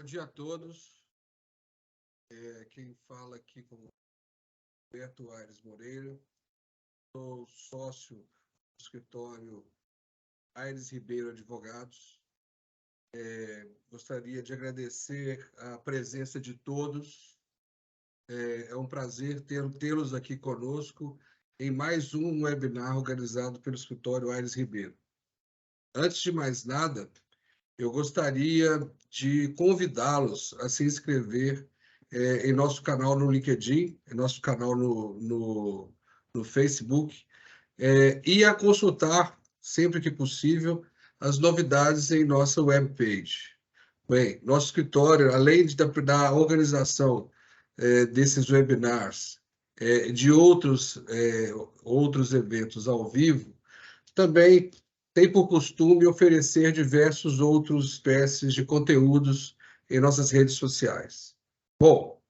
Bom dia a todos. Quem fala aqui com o Roberto Aires Moreira. Sou sócio do escritório Aires Ribeiro Advogados. Gostaria de agradecer a presença de todos. É um prazer tê-los aqui conosco em mais um webinar organizado pelo escritório Aires Ribeiro. Antes de mais nada, eu gostaria de convidá-los a se inscrever em nosso canal no LinkedIn, em nosso canal no Facebook, e a consultar, sempre que possível, as novidades em nossa webpage. Bem, nosso escritório, além da organização desses webinars, de outros eventos ao vivo, também tem por costume oferecer diversos outros espécies de conteúdos em nossas redes sociais. Bom,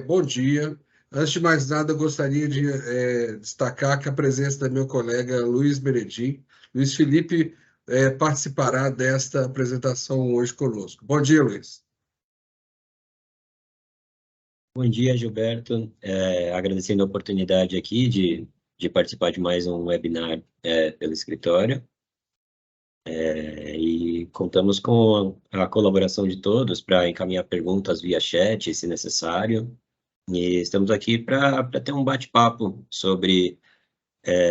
bom dia. Antes de mais nada, eu gostaria de destacar que a presença da meu colega Luiz Meredim. Luiz Felipe participará desta apresentação hoje conosco. Bom dia, Luiz. Bom dia, Gilberto. Agradecendo a oportunidade aqui de participar de mais um webinar pelo escritório. E contamos com a colaboração de todos para encaminhar perguntas via chat, se necessário. E estamos aqui para ter um bate-papo sobre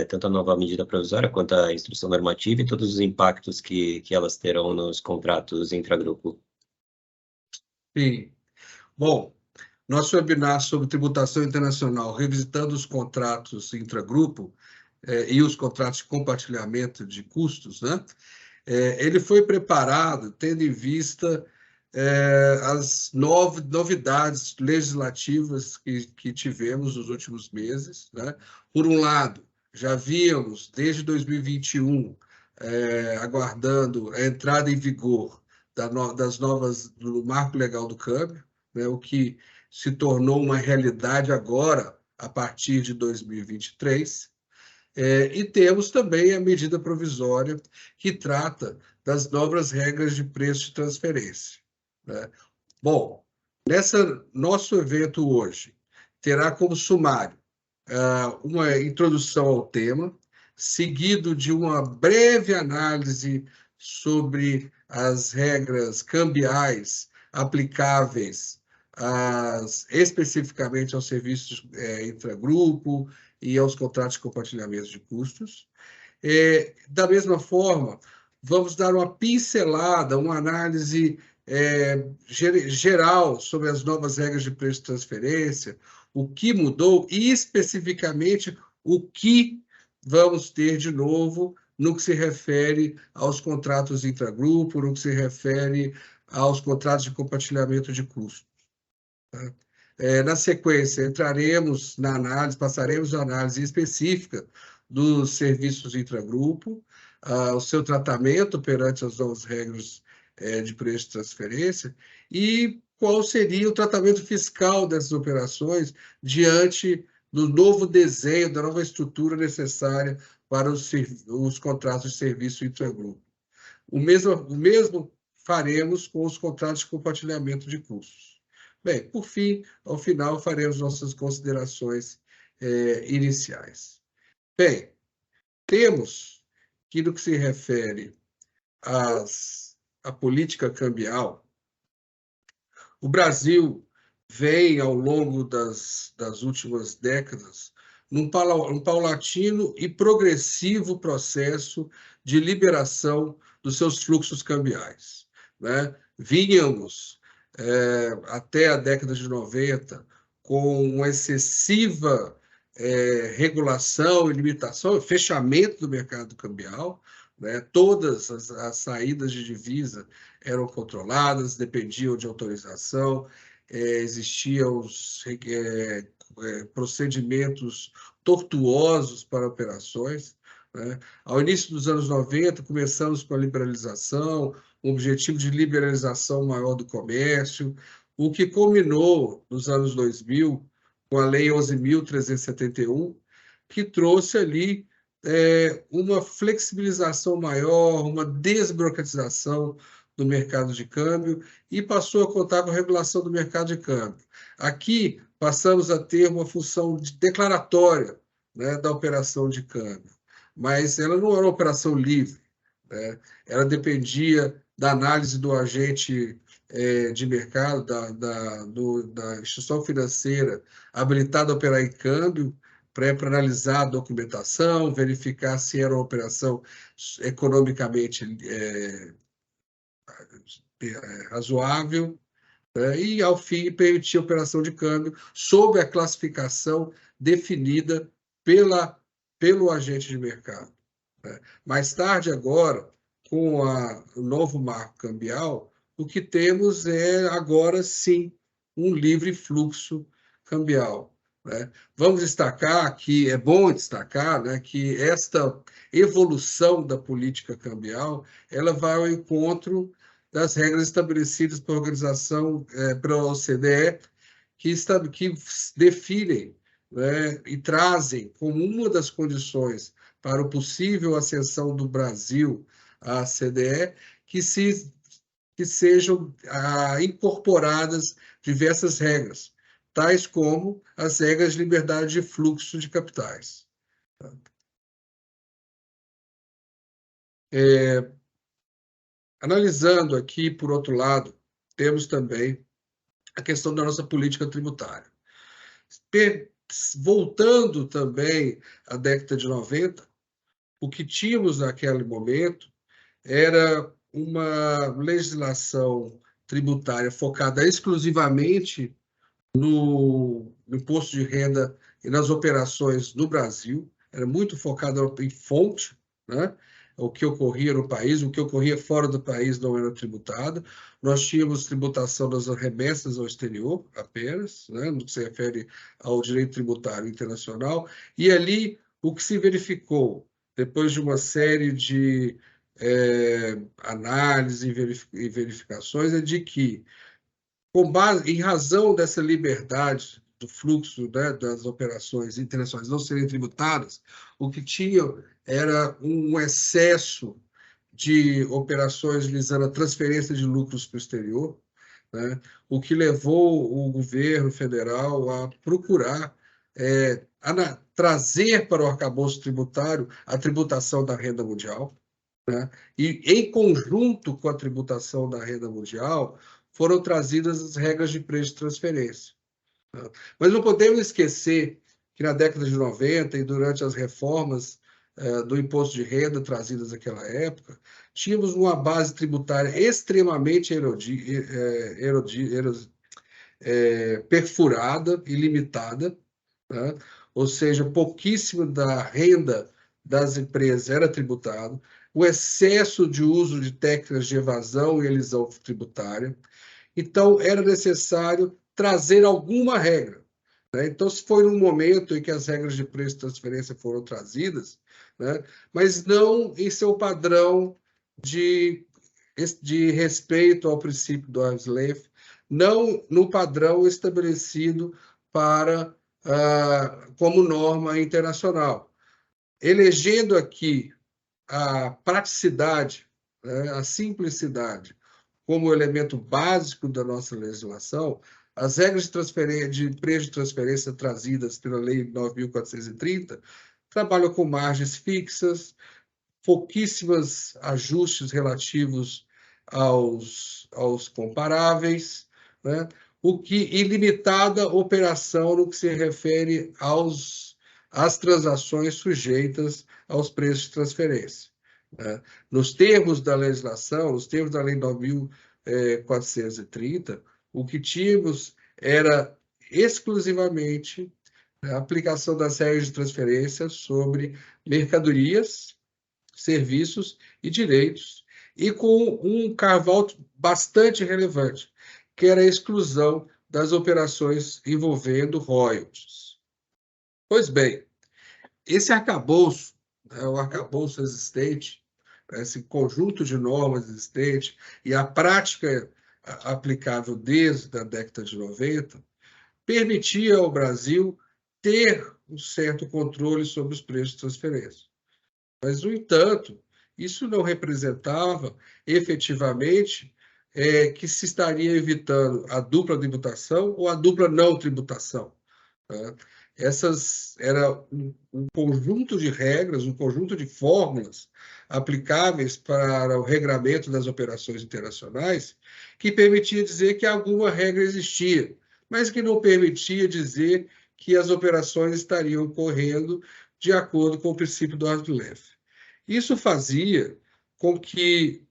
tanto a nova medida provisória quanto a instrução normativa e todos os impactos que elas terão nos contratos intragrupo. Sim. Bom, nosso webinar sobre tributação internacional, revisitando os contratos intragrupo e os contratos de compartilhamento de custos, né? Ele foi preparado tendo em vista as novidades legislativas que tivemos nos últimos meses, né? Por um lado, já víamos desde 2021 aguardando a entrada em vigor das novas do Marco Legal do Câmbio, né? O que se tornou uma realidade agora a partir de 2023. E temos também a medida provisória que trata das novas regras de preço de transferência, né? Bom, nosso evento hoje terá como sumário uma introdução ao tema, seguido de uma breve análise sobre as regras cambiais aplicáveis especificamente aos serviços intragrupo e aos contratos de compartilhamento de custos. Da mesma forma, vamos dar uma pincelada, uma análise geral sobre as novas regras de preço de transferência, o que mudou e, especificamente, o que vamos ter de novo no que se refere aos contratos intragrupo, no que se refere aos contratos de compartilhamento de custos. Na sequência, entraremos na análise, passaremos a análise específica dos serviços intragrupo, o seu tratamento perante as novas regras de preço de transferência e qual seria o tratamento fiscal dessas operações diante do novo desenho, da nova estrutura necessária para os contratos de serviço intragrupo. O mesmo faremos com os contratos de compartilhamento de custos. Bem, por fim, ao final, faremos nossas considerações iniciais. Bem, temos que, no que se refere à política cambial, o Brasil vem, ao longo das últimas décadas, num paulatino e progressivo processo de liberação dos seus fluxos cambiais, né? Vínhamos até a década de 90, com uma excessiva regulação e limitação, fechamento do mercado cambial, né? Todas as saídas de divisa eram controladas, dependiam de autorização, existiam procedimentos tortuosos para operações, né? Ao início dos anos 90, começamos com a liberalização, um objetivo de liberalização maior do comércio, o que culminou nos anos 2000 com a Lei 11.371, que trouxe ali uma flexibilização maior, uma desburocratização do mercado de câmbio e passou a contar com a regulação do mercado de câmbio. Aqui, passamos a ter uma função declaratória, né, da operação de câmbio, mas ela não era uma operação livre, né? Ela dependia da análise do agente de mercado, da instituição financeira habilitada a operar em câmbio, para analisar a documentação, verificar se era uma operação economicamente razoável, né? E, ao fim, permitir a operação de câmbio sob a classificação definida pelo agente de mercado, né? Mais tarde, agora, com o novo marco cambial, o que temos é, agora sim, um livre fluxo cambial, né? Vamos destacar que, é bom destacar, né, que esta evolução da política cambial ela vai ao encontro das regras estabelecidas pela organização, pela OCDE, que definem, né, e trazem como uma das condições para a possível ascensão do Brasil à CDE, que sejam incorporadas diversas regras, tais como as regras de liberdade de fluxo de capitais. Analisando aqui, por outro lado, temos também a questão da nossa política tributária. Voltando também à década de 90, o que tínhamos naquele momento era uma legislação tributária focada exclusivamente no imposto de renda e nas operações no Brasil, era muito focada em fonte, né? O que ocorria no país, o que ocorria fora do país não era tributado. Nós tínhamos tributação das remessas ao exterior apenas, né? No que se refere ao direito tributário internacional, e ali o que se verificou, depois de uma série de análises e verificações, é de que, em razão dessa liberdade do fluxo, né, das operações internacionais não serem tributadas, o que tinham era um excesso de operações visando a transferência de lucros para o exterior, né, o que levou o governo federal a procurar trazer para o arcabouço tributário a tributação da renda mundial, né? E, em conjunto com a tributação da renda mundial, foram trazidas as regras de preço de transferência, né? Mas não podemos esquecer que, na década de 90 e durante as reformas do imposto de renda trazidas naquela época, tínhamos uma base tributária extremamente perfurada e limitada, né? Ou seja, pouquíssimo da renda das empresas era tributado, o excesso de uso de técnicas de evasão e elisão tributária. Então, era necessário trazer alguma regra, né? Então, se foi num momento em que as regras de preço e transferência foram trazidas, né, mas não em seu padrão de respeito ao princípio do arm's length, não no padrão estabelecido para como norma internacional, elegendo aqui a praticidade, né, a simplicidade como elemento básico da nossa legislação. As regras de preço de transferência trazidas pela Lei 9.430 trabalham com margens fixas, pouquíssimos ajustes relativos aos comparáveis, né? E limitada operação no que se refere às transações sujeitas aos preços de transferência, né? Nos termos da legislação, nos termos da Lei 9.430, o que tínhamos era exclusivamente a aplicação das regras de transferência sobre mercadorias, serviços e direitos, e com um carve-out bastante relevante, que era a exclusão das operações envolvendo royalties. Pois bem, esse arcabouço, né, o arcabouço existente, esse conjunto de normas existente e a prática aplicável desde a década de 90, permitia ao Brasil ter um certo controle sobre os preços de transferência. Mas, no entanto, isso não representava efetivamente que se estaria evitando a dupla tributação ou a dupla não tributação. Tá? Era um conjunto de regras, um conjunto de fórmulas aplicáveis para o regramento das operações internacionais que permitia dizer que alguma regra existia, mas que não permitia dizer que as operações estariam correndo de acordo com o princípio do arm's length. Isso fazia com que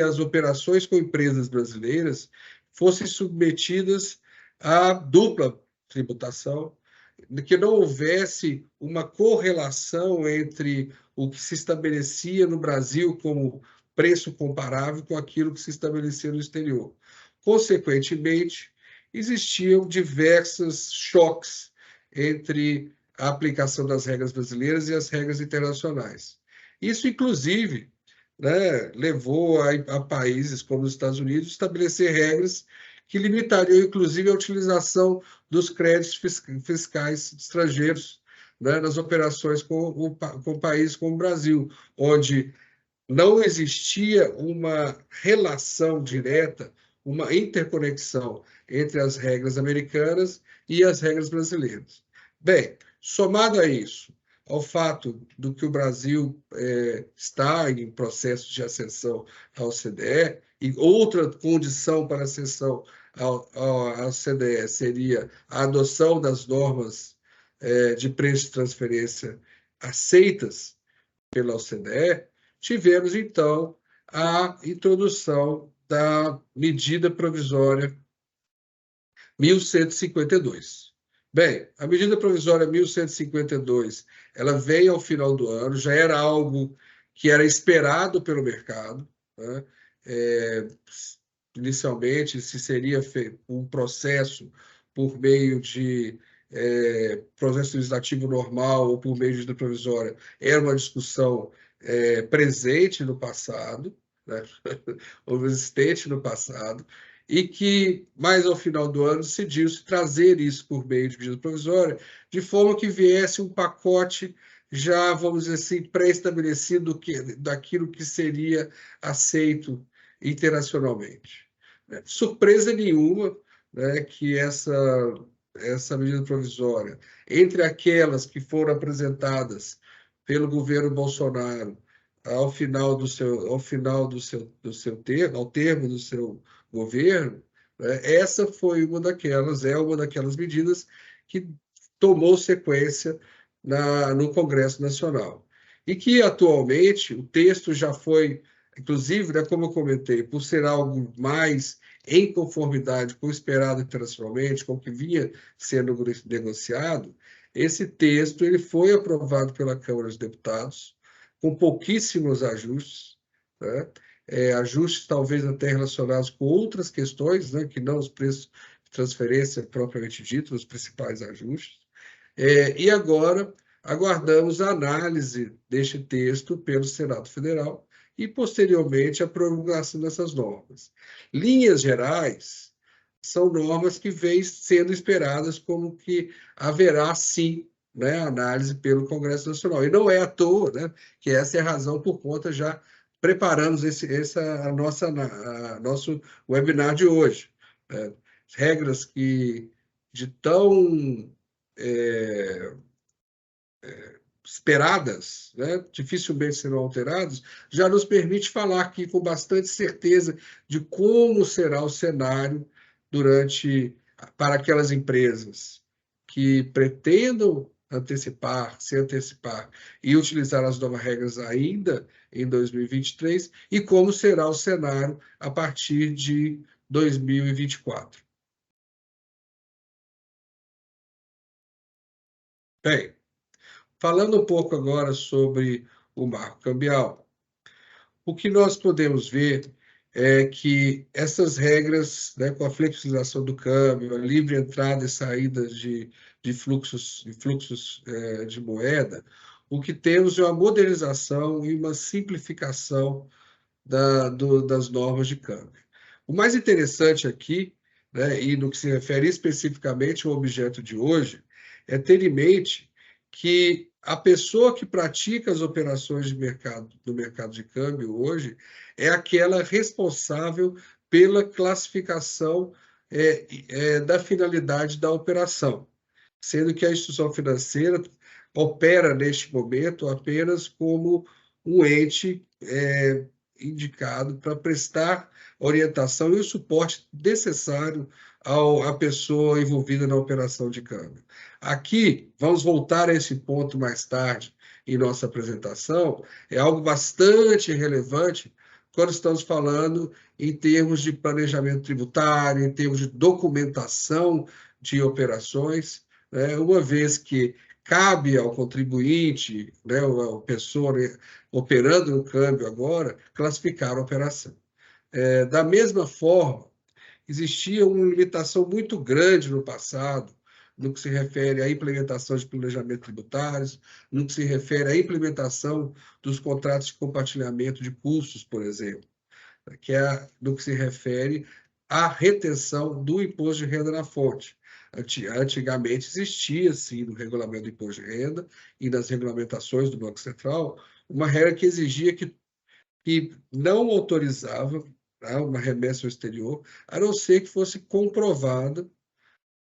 as operações com empresas brasileiras fossem submetidas à dupla tributação, que não houvesse uma correlação entre o que se estabelecia no Brasil como preço comparável com aquilo que se estabelecia no exterior. Consequentemente, existiam diversos choques entre a aplicação das regras brasileiras e as regras internacionais. Isso, inclusive, né, levou a países como os Estados Unidos a estabelecer regras que limitariam, inclusive, a utilização dos créditos fiscais estrangeiros, né, nas operações com países como o Brasil, onde não existia uma relação direta, uma interconexão entre as regras americanas e as regras brasileiras. Bem, somado a isso, ao fato do que o Brasil está em processo de ascensão à OCDE, e outra condição para a ascensão à OCDE seria a adoção das normas de preço de transferência aceitas pela OCDE, tivemos, então, a introdução da medida provisória 1152. Bem, a medida provisória 1152, ela veio ao final do ano, já era algo que era esperado pelo mercado, né? Inicialmente, se seria feito um processo por meio de processo legislativo normal ou por meio de medida provisória, era uma discussão presente no passado, né? ou existente no passado, e que, mais ao final do ano, decidiu-se trazer isso por meio de medida provisória, de forma que viesse um pacote já, vamos dizer assim, pré-estabelecido daquilo que seria aceito internacionalmente. Surpresa nenhuma, né, que essa medida provisória, entre aquelas que foram apresentadas pelo governo Bolsonaro ao termo do seu governo, né, essa foi uma daquelas medidas que tomou sequência no Congresso Nacional. E que, atualmente, o texto já foi, inclusive, né, como eu comentei, por ser algo mais em conformidade com o esperado internacionalmente, com o que vinha sendo negociado, esse texto ele foi aprovado pela Câmara dos Deputados, com pouquíssimos ajustes, né? Ajustes talvez até relacionados com outras questões, né, que não os preços de transferência propriamente dito, os principais ajustes. E agora aguardamos a análise deste texto pelo Senado Federal e, posteriormente, a promulgação dessas normas. Linhas gerais são normas que vêm sendo esperadas como que haverá, sim, né, análise pelo Congresso Nacional. E não é à toa, né, que essa é a razão por conta já preparamos nosso webinar de hoje. Regras que de tão esperadas, né, dificilmente serão alteradas, já nos permite falar aqui com bastante certeza de como será o cenário para aquelas empresas que pretendam se antecipar e utilizar as novas regras ainda em 2023 e como será o cenário a partir de 2024. Bem, falando um pouco agora sobre o marco cambial, o que nós podemos ver é que essas regras, né, com a flexibilização do câmbio, a livre entrada e saída de fluxos de moeda, o que temos é uma modernização e uma simplificação das normas de câmbio. O mais interessante aqui, né, e no que se refere especificamente ao objeto de hoje, é ter em mente que a pessoa que pratica as operações de mercado, do mercado de câmbio hoje é aquela responsável pela classificação da finalidade da operação, sendo que a instituição financeira opera, neste momento, apenas como um ente indicado para prestar orientação e o suporte necessário à pessoa envolvida na operação de câmbio. Aqui, vamos voltar a esse ponto mais tarde em nossa apresentação, é algo bastante relevante quando estamos falando em termos de planejamento tributário, em termos de documentação de operações, né, uma vez que cabe ao contribuinte, né, a pessoa operando no câmbio agora, classificar a operação. Da mesma forma, existia uma limitação muito grande no passado, no que se refere à implementação de planejamentos tributários, no que se refere à implementação dos contratos de compartilhamento de custos, por exemplo, que é no que se refere à retenção do imposto de renda na fonte. Antigamente existia, sim, no regulamento do imposto de renda e nas regulamentações do Banco Central, uma regra que exigia que não autorizava, tá, uma remessa ao exterior, a não ser que fosse comprovado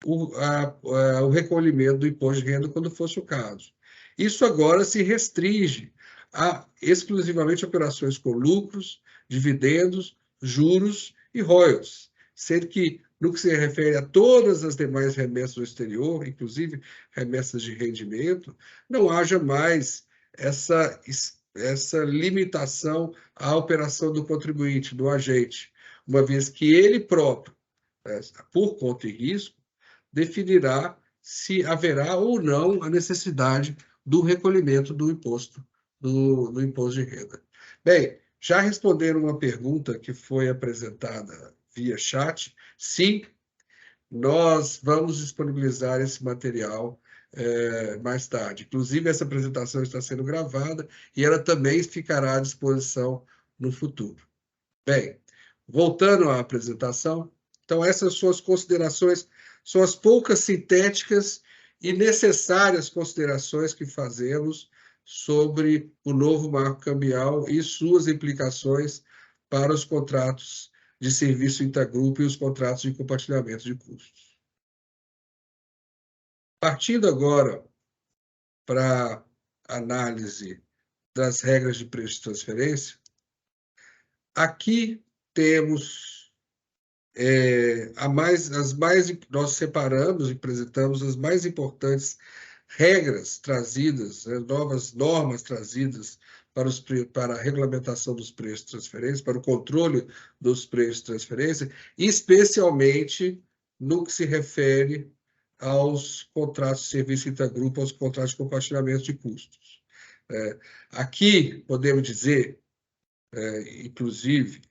o recolhimento do imposto de renda quando fosse o caso. Isso agora se restringe a exclusivamente operações com lucros, dividendos, juros e royalties, sendo que, no que se refere a todas as demais remessas do exterior, inclusive remessas de rendimento, não haja mais essa limitação à operação do contribuinte, do agente, uma vez que ele próprio, por conta e risco, definirá se haverá ou não a necessidade do recolhimento do imposto, do imposto de renda. Bem, já respondendo uma pergunta que foi apresentada via chat, sim, nós vamos disponibilizar esse material mais tarde. Inclusive, essa apresentação está sendo gravada e ela também ficará à disposição no futuro. Bem, voltando à apresentação, então essas são as considerações, são as poucas sintéticas e necessárias considerações que fazemos sobre o novo marco cambial e suas implicações para os contratos de serviço intergrupo e os contratos de compartilhamento de custos. Partindo agora para a análise das regras de preço de transferência, aqui temos nós separamos e apresentamos as mais importantes regras trazidas, novas normas trazidas para a regulamentação dos preços de transferência, para o controle dos preços de transferência, especialmente no que se refere aos contratos de serviço intergrupo, aos contratos de compartilhamento de custos. Aqui podemos dizer, inclusive,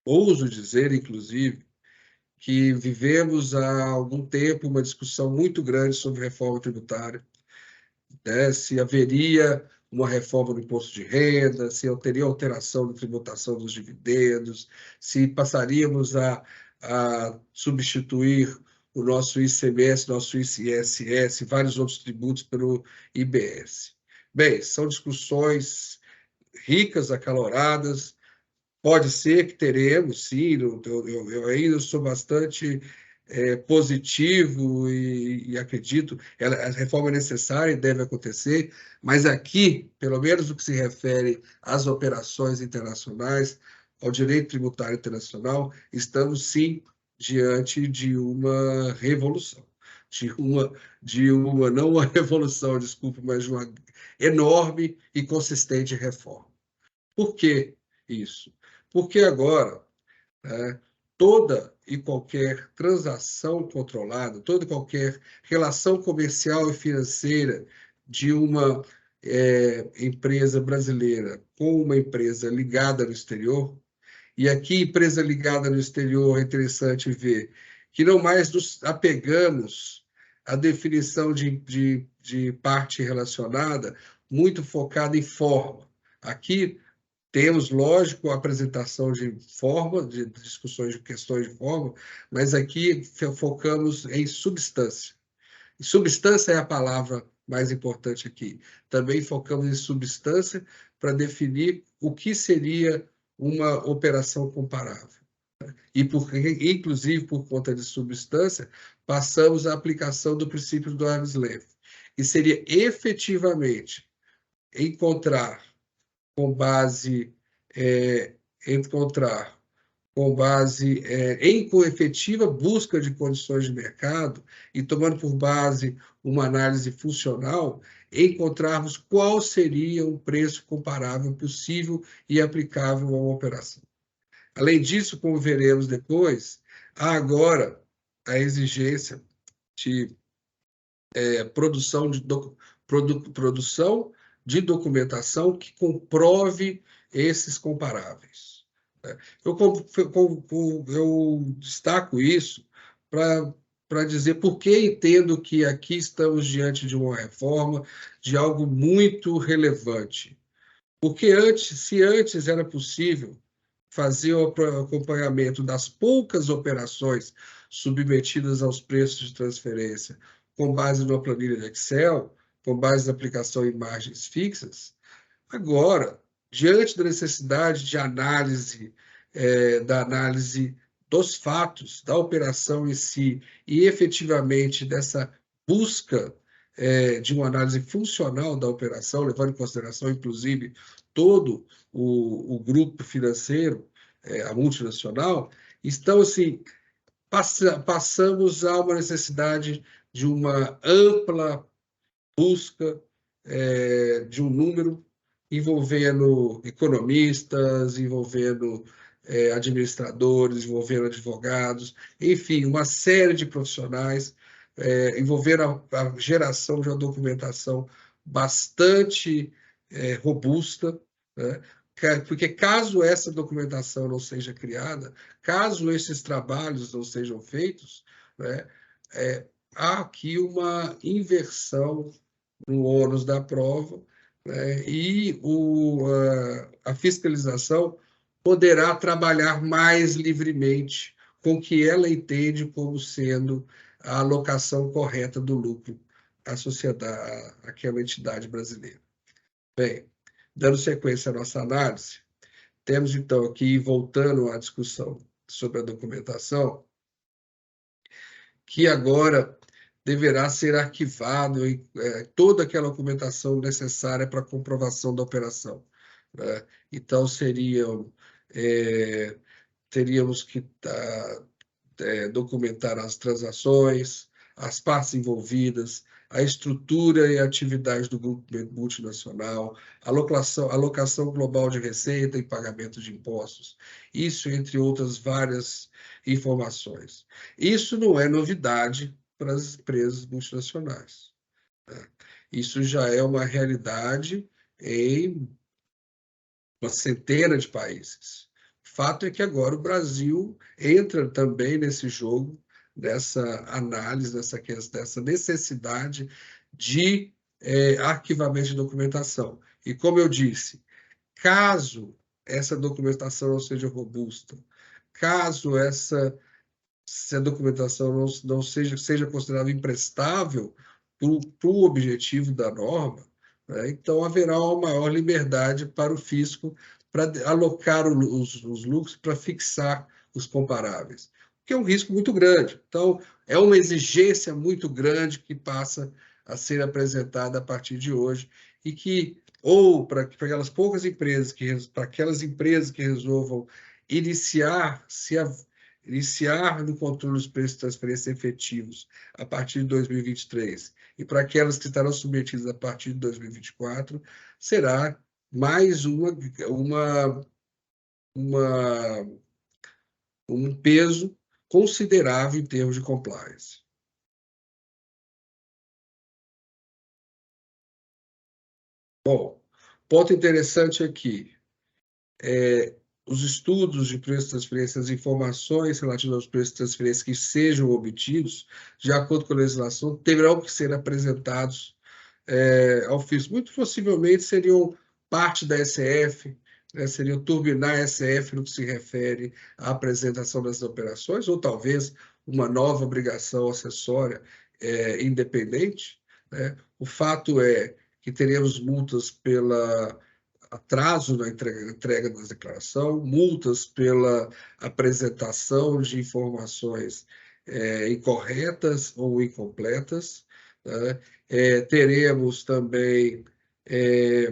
ouso dizer, inclusive, que vivemos há algum tempo uma discussão muito grande sobre reforma tributária, né? Se haveria uma reforma do imposto de renda, se teria alteração da tributação dos dividendos, se passaríamos a substituir o nosso ICMS, nosso ICSS, vários outros tributos pelo IBS. Bem, são discussões ricas, acaloradas. Pode ser que teremos, sim, eu ainda sou bastante positivo e acredito que a reforma é necessária e deve acontecer, mas aqui, pelo menos no que se refere às operações internacionais, ao direito tributário internacional, estamos, sim, diante de uma revolução, não uma revolução, desculpa, mas de uma enorme e consistente reforma. Por que isso? Porque agora, toda e qualquer transação controlada, toda e qualquer relação comercial e financeira de uma empresa brasileira com uma empresa ligada no exterior, e aqui, empresa ligada no exterior, é interessante ver que não mais nos apegamos à definição de parte relacionada muito focada em forma. Aqui, temos, lógico, a apresentação de forma, de discussões de questões de forma, mas aqui focamos em substância. E substância é a palavra mais importante aqui. Também focamos em substância para definir o que seria uma operação comparável. Inclusive, por conta de substância, passamos à aplicação do princípio do arm's length, que seria efetivamente encontrar com base em efetiva busca de condições de mercado e tomando por base uma análise funcional, encontrarmos qual seria um preço comparável possível e aplicável a uma operação. Além disso, como veremos depois, há agora a exigência de produção de documentação que comprove esses comparáveis. Eu destaco isso para dizer por que entendo que aqui estamos diante de uma reforma, de algo muito relevante. Porque se antes era possível fazer o acompanhamento das poucas operações submetidas aos preços de transferência com base numa planilha de Excel, com base na aplicação em margens fixas, agora, diante da necessidade de análise, da análise dos fatos, da operação em si, e efetivamente dessa busca de uma análise funcional da operação, levando em consideração, inclusive, todo o grupo financeiro, a multinacional, então, assim, passamos a uma necessidade de uma ampla busca de um número envolvendo economistas, envolvendo administradores, envolvendo advogados, enfim, uma série de profissionais, envolvendo a geração de uma documentação bastante robusta, né? Porque caso essa documentação não seja criada, caso esses trabalhos não sejam feitos, né, há aqui uma inversão no ônus da prova, né, e a fiscalização poderá trabalhar mais livremente com o que ela entende como sendo a alocação correta do lucro à sociedade, àquela entidade brasileira. Bem, dando sequência à nossa análise, temos então aqui, voltando à discussão sobre a documentação, que agora deverá ser arquivado toda aquela documentação necessária para a comprovação da operação, né? Então, teríamos que documentar as transações, as partes envolvidas, a estrutura e a atividade do grupo multinacional, a alocação global de receita e pagamento de impostos, isso entre outras várias informações. Isso não é novidade para as empresas multinacionais, né? Isso já é uma realidade em uma centena de países. O fato é que agora o Brasil entra também nesse jogo, dessa análise, dessa necessidade de arquivamento de documentação. E, como eu disse, caso essa documentação não seja robusta, caso se a documentação não seja considerada imprestável para o objetivo da norma, né, então haverá uma maior liberdade para o fisco para alocar os lucros para fixar os comparáveis, que é um risco muito grande. Então, é uma exigência muito grande que passa a ser apresentada a partir de hoje e que, ou para aquelas poucas empresas, para aquelas empresas que resolvam iniciar no controle dos preços de transferência efetivos a partir de 2023 e para aquelas que estarão submetidas a partir de 2024, será mais um peso considerável em termos de compliance. Bom, ponto interessante aqui os estudos de preço de transferência, as informações relativas aos preços de transferência que sejam obtidos, de acordo com a legislação, terão que ser apresentados ao fisco. Muito possivelmente seriam parte da SF, né, seriam turbinar a SF no que se refere à apresentação das operações, ou talvez uma nova obrigação acessória independente, né? O fato é que teremos multas pelo atraso na entrega da declaração, multas pela apresentação de informações incorretas ou incompletas, né? Teremos também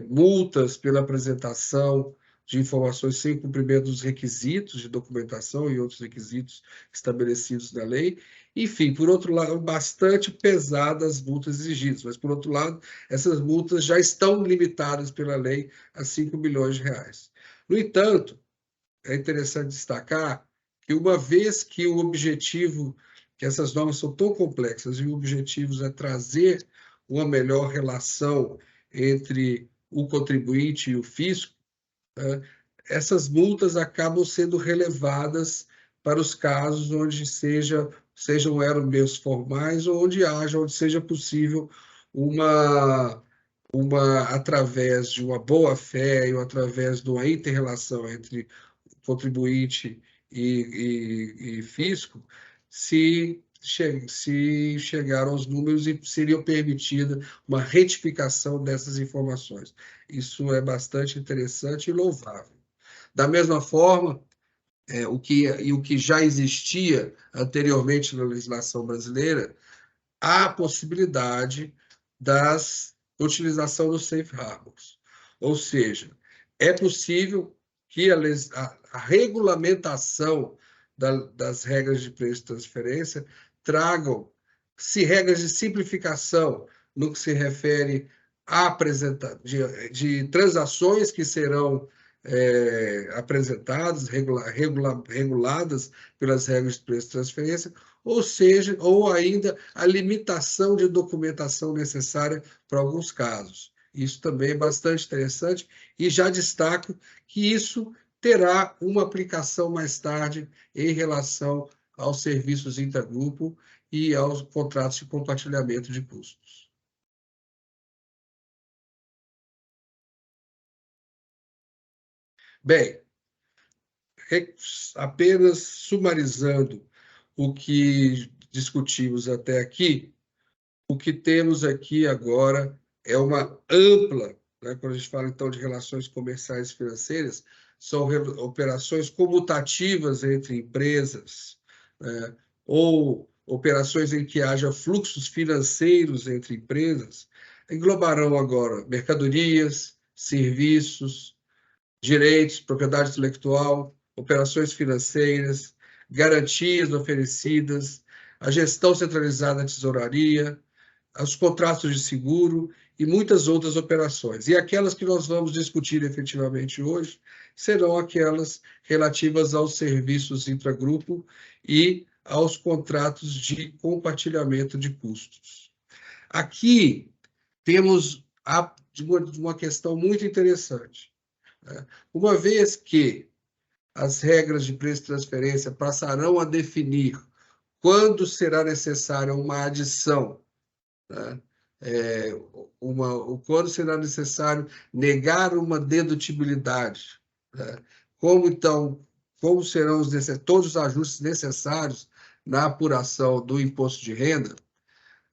multas pela apresentação de informações sem cumprimento dos requisitos de documentação e outros requisitos estabelecidos na lei. Enfim, por outro lado, bastante pesadas as multas exigidas, mas, por outro lado, essas multas já estão limitadas pela lei a 5 milhões de reais. No entanto, é interessante destacar que, uma vez que o objetivo, que essas normas são tão complexas e o objetivo é trazer uma melhor relação entre o contribuinte e o fisco, essas multas acabam sendo relevadas para os casos onde sejam meios formais ou onde seja possível através de uma boa-fé ou através de uma inter-relação entre contribuinte e fisco, se chegar aos números e seria permitida uma retificação dessas informações. Isso é bastante interessante e louvável. Da mesma forma, o que já existia anteriormente na legislação brasileira, há a possibilidade da utilização dos safe harbors. Ou seja, é possível que a regulamentação das regras de preço de transferência tragam-se regras de simplificação no que se refere a de transações que serão apresentadas, reguladas pelas regras de preço de transferência, ou ainda a limitação de documentação necessária para alguns casos. Isso também é bastante interessante e já destaco que isso terá uma aplicação mais tarde em relação aos serviços intergrupo e aos contratos de compartilhamento de custos. Bem, apenas sumarizando o que discutimos até aqui, o que temos aqui agora é uma ampla, né, quando a gente fala então de relações comerciais e financeiras, são operações comutativas entre empresas, né, ou operações em que haja fluxos financeiros entre empresas, englobarão agora mercadorias, serviços, direitos, propriedade intelectual, operações financeiras, garantias oferecidas, a gestão centralizada da tesouraria, os contratos de seguro e muitas outras operações. E aquelas que nós vamos discutir efetivamente hoje serão aquelas relativas aos serviços intragrupo e aos contratos de compartilhamento de custos. Aqui temos uma questão muito interessante. Uma vez que as regras de preço de transferência passarão a definir quando será necessária uma adição, né? Quando será necessário negar uma dedutibilidade, né? Como serão todos os ajustes necessários na apuração do imposto de renda,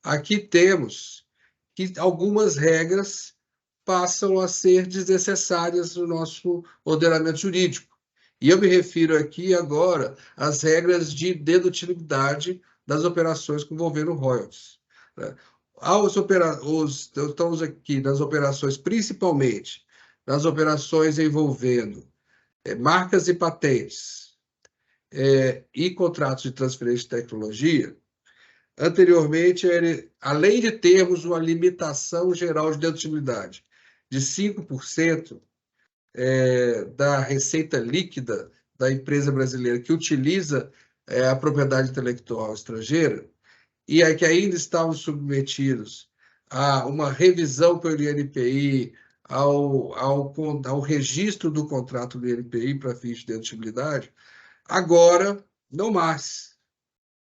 aqui temos que algumas regras passam a ser desnecessárias no nosso ordenamento jurídico. E eu me refiro aqui agora às regras de dedutibilidade das operações envolvendo royalties, né? Estamos aqui nas operações, principalmente nas operações envolvendo marcas e patentes e contratos de transferência de tecnologia. Anteriormente, além de termos uma limitação geral de dedutibilidade de 5% da receita líquida da empresa brasileira que utiliza a propriedade intelectual estrangeira, e que ainda estavam submetidos a uma revisão pelo INPI, ao registro do contrato do INPI para fins de dedutibilidade, agora não mais.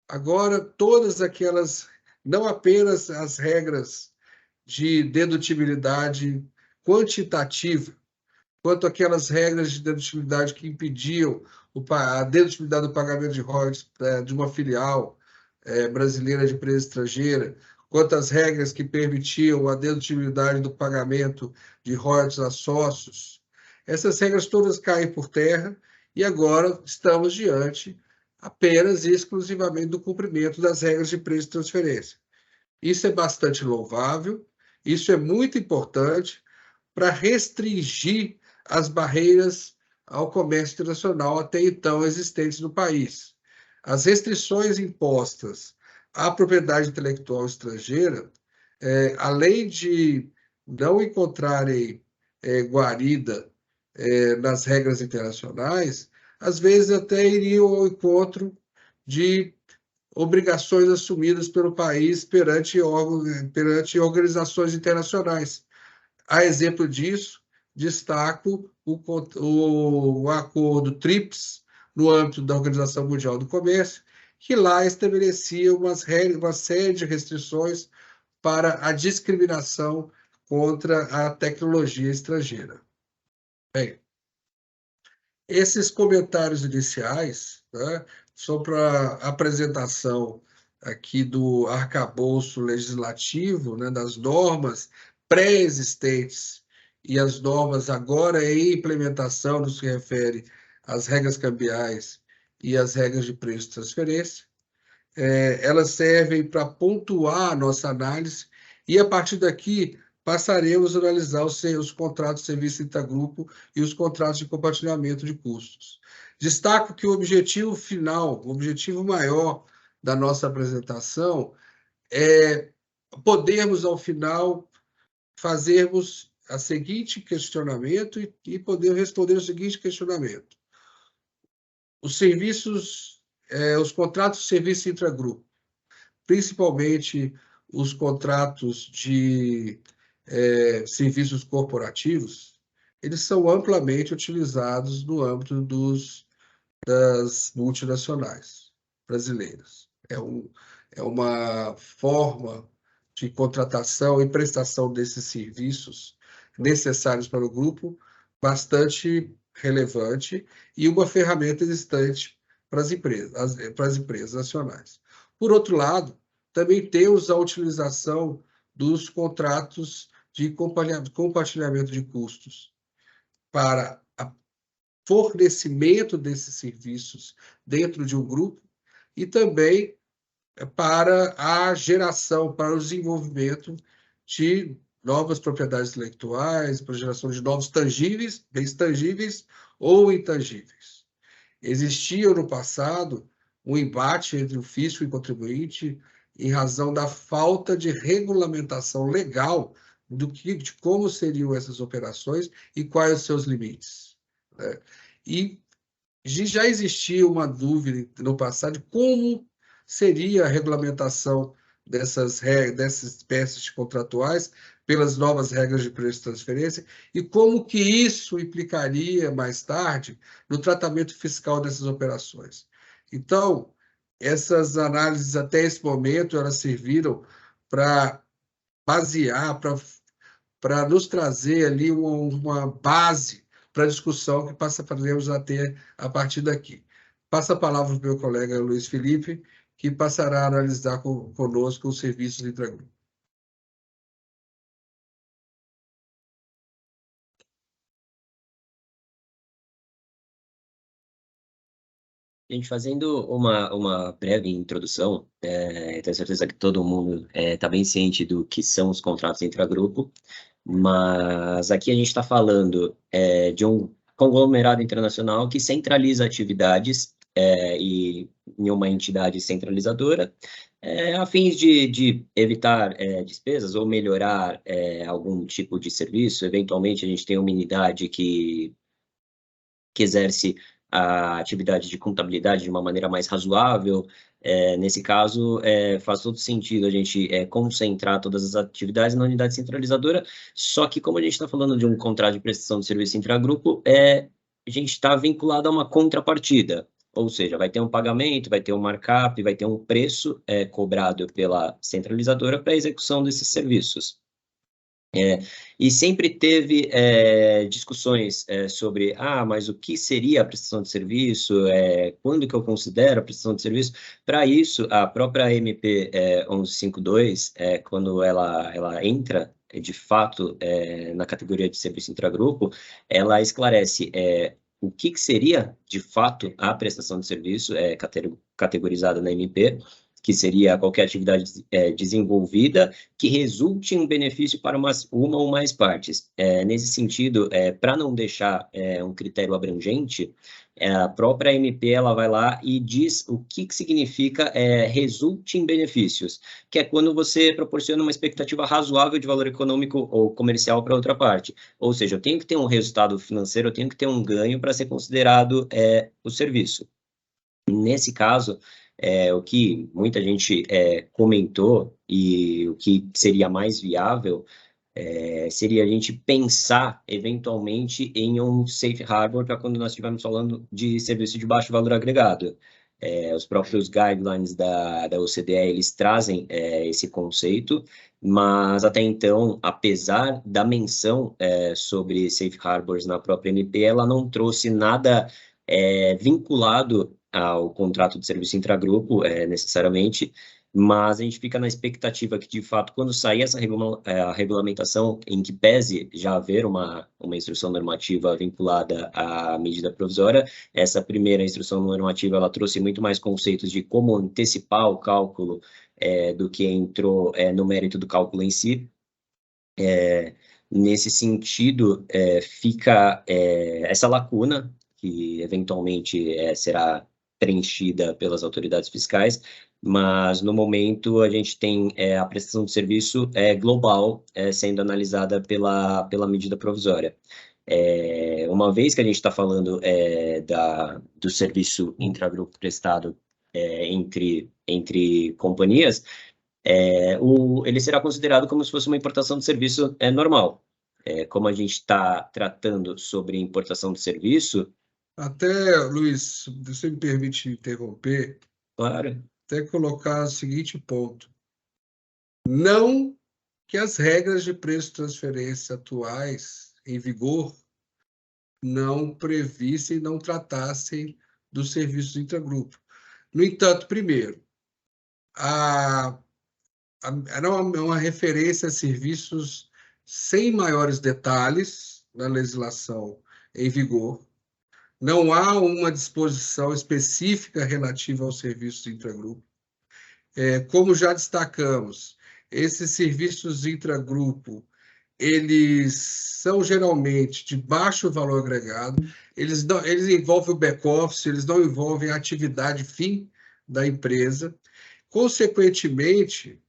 Agora, todas aquelas, não apenas as regras de dedutibilidade quantitativa, quanto aquelas regras de dedutibilidade que impediam a dedutibilidade do pagamento de royalties de uma filial brasileira de empresa estrangeira, quanto às regras que permitiam a dedutibilidade do pagamento de royalties a sócios. Essas regras todas caem por terra e agora estamos diante apenas e exclusivamente do cumprimento das regras de preço de transferência. Isso é bastante louvável, isso é muito importante para restringir as barreiras ao comércio internacional até então existentes no país. As restrições impostas à propriedade intelectual estrangeira, além de não encontrarem guarida nas regras internacionais, às vezes até iriam ao encontro de obrigações assumidas pelo país perante organizações internacionais. A exemplo disso, destaco o acordo TRIPS, no âmbito da Organização Mundial do Comércio, que lá estabelecia uma série de restrições para a discriminação contra a tecnologia estrangeira. Bem, esses comentários iniciais, né, são para apresentação aqui do arcabouço legislativo, né, das normas pré-existentes e as normas agora em implementação no que se refere às regras cambiais e às regras de preço de transferência. Elas servem para pontuar a nossa análise e, a partir daqui, passaremos a analisar os contratos de serviço intergrupo e os contratos de compartilhamento de custos. Destaco que o objetivo final, o objetivo maior da nossa apresentação é podermos, ao final, fazermos o seguinte questionamento e poder responder o seguinte questionamento. Os contratos de serviço intragrupo, principalmente os contratos de serviços corporativos, eles são amplamente utilizados no âmbito das multinacionais brasileiras. É uma forma de contratação e prestação desses serviços necessários para o grupo bastante relevante e uma ferramenta existente para as empresas nacionais. Por outro lado, também temos a utilização dos contratos de compartilhamento de custos para fornecimento desses serviços dentro de um grupo e também para a geração, para o desenvolvimento de novas propriedades intelectuais, para a geração de novos tangíveis, bens tangíveis ou intangíveis. Existia no passado um embate entre o fisco e o contribuinte em razão da falta de regulamentação legal de como seriam essas operações e quais os seus limites, né? E já existia uma dúvida no passado de como seria a regulamentação dessas espécies contratuais pelas novas regras de preço de transferência e como que isso implicaria mais tarde no tratamento fiscal dessas operações. Então, essas análises até esse momento elas serviram para basear, para nos trazer ali uma base para a discussão que passaremos a ter a partir daqui. Passo a palavra para o meu colega Luiz Felipe, que passará a analisar conosco os serviços de intragrupo. Gente, fazendo uma breve introdução, tenho certeza que todo mundo está bem ciente do que são os contratos intragrupo, mas aqui a gente está falando de um conglomerado internacional que centraliza atividades em uma entidade centralizadora, a fins de evitar despesas ou melhorar algum tipo de serviço. Eventualmente, a gente tem uma unidade que exerce a atividade de contabilidade de uma maneira mais razoável. Nesse caso, faz todo sentido a gente concentrar todas as atividades na unidade centralizadora, só que como a gente está falando de um contrato de prestação de serviço intragrupo, a gente está vinculado a uma contrapartida, ou seja, vai ter um pagamento, vai ter um markup, vai ter um preço cobrado pela centralizadora para a execução desses serviços. E sempre teve discussões sobre, mas o que seria a prestação de serviço, quando que eu considero a prestação de serviço. Para isso, a própria MP 1152, quando ela entra, de fato, na categoria de serviço intragrupo, ela esclarece o que seria, de fato, a prestação de serviço categorizada na MP, que seria qualquer atividade desenvolvida que resulte em um benefício para uma ou mais partes. Nesse sentido, para não deixar um critério abrangente, a própria MP ela vai lá e diz o que significa resulte em benefícios, que é quando você proporciona uma expectativa razoável de valor econômico ou comercial para outra parte. Ou seja, eu tenho que ter um resultado financeiro, eu tenho que ter um ganho para ser considerado o serviço. Nesse caso, o que muita gente comentou e o que seria mais viável seria a gente pensar, eventualmente, em um safe harbor para quando nós estivermos falando de serviço de baixo valor agregado. Os próprios guidelines da OCDE, eles trazem esse conceito, mas até então, apesar da menção sobre safe harbors na própria MP, ela não trouxe nada vinculado ao contrato de serviço intragrupo, necessariamente, mas a gente fica na expectativa que, de fato, quando sair essa a regulamentação em que pese já haver uma instrução normativa vinculada à medida provisória, essa primeira instrução normativa ela trouxe muito mais conceitos de como antecipar o cálculo do que entrou no mérito do cálculo em si. Nesse sentido, fica essa lacuna, que eventualmente será preenchida pelas autoridades fiscais, mas no momento a gente tem a prestação de serviço global sendo analisada pela medida provisória. Uma vez que a gente está falando do serviço intragrupo prestado entre companhias, ele será considerado como se fosse uma importação de serviço normal. Como a gente está tratando sobre importação de serviço... Até, Luiz, você me permite interromper? Claro. Até colocar o seguinte ponto. Não que as regras de preço de transferência atuais em vigor não previssem, não tratassem dos serviços intragrupo. No entanto, primeiro, era uma referência a serviços sem maiores detalhes na legislação em vigor. Não há uma disposição específica relativa aos serviços intragrupo. Como já destacamos, esses serviços intragrupo, eles são geralmente de baixo valor agregado, eles envolvem o back-office, eles não envolvem a atividade fim da empresa. Consequentemente,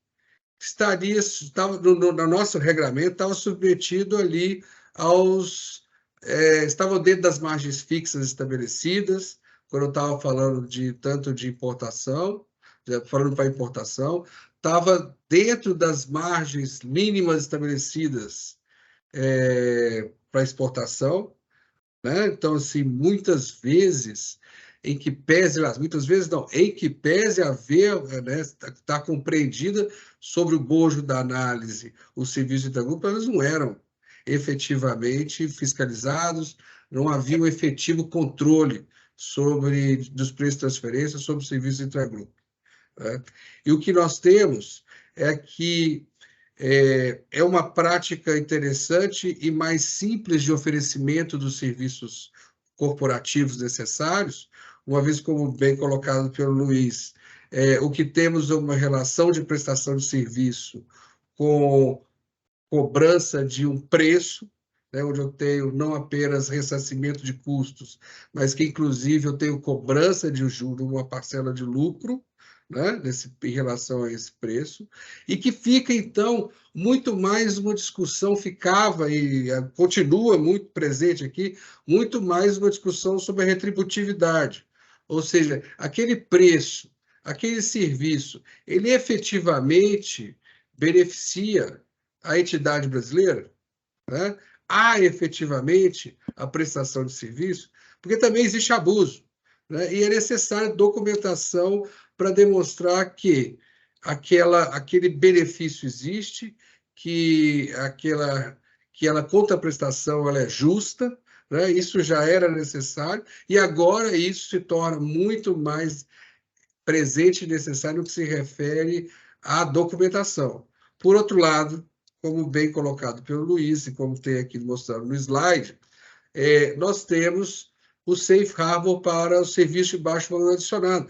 no nosso regulamento, estava submetido ali estavam dentro das margens fixas estabelecidas, quando eu estava falando tanto de importação, falando para importação, estava dentro das margens mínimas estabelecidas para exportação, né? Então, assim, muitas vezes em que pese haver, né, está compreendida sobre o bojo da análise, os serviços intragrupo, eles não eram efetivamente fiscalizados, não havia um efetivo controle dos preços de transferência sobre o serviço intragrupo, né? E o que nós temos é que é uma prática interessante e mais simples de oferecimento dos serviços corporativos necessários, uma vez, como bem colocado pelo Luiz, o que temos é uma relação de prestação de serviço com cobrança de um preço, né, onde eu tenho não apenas ressarcimento de custos, mas que, inclusive, eu tenho cobrança de juro, uma parcela de lucro, né, em relação a esse preço, e que fica, então, muito mais uma discussão, ficava e continua muito presente aqui, muito mais uma discussão sobre a retributividade, ou seja, aquele preço, aquele serviço, ele efetivamente beneficia a entidade brasileira, né? Há efetivamente a prestação de serviço, porque também existe abuso, né? E é necessária documentação para demonstrar que aquele benefício existe, que aquela contraprestação ela é justa, né? Isso já era necessário, e agora isso se torna muito mais presente e necessário no que se refere à documentação. Por outro lado, como bem colocado pelo Luiz, e como tem aqui mostrado no slide, nós temos o Safe Harbor para o serviço de baixo valor adicionado.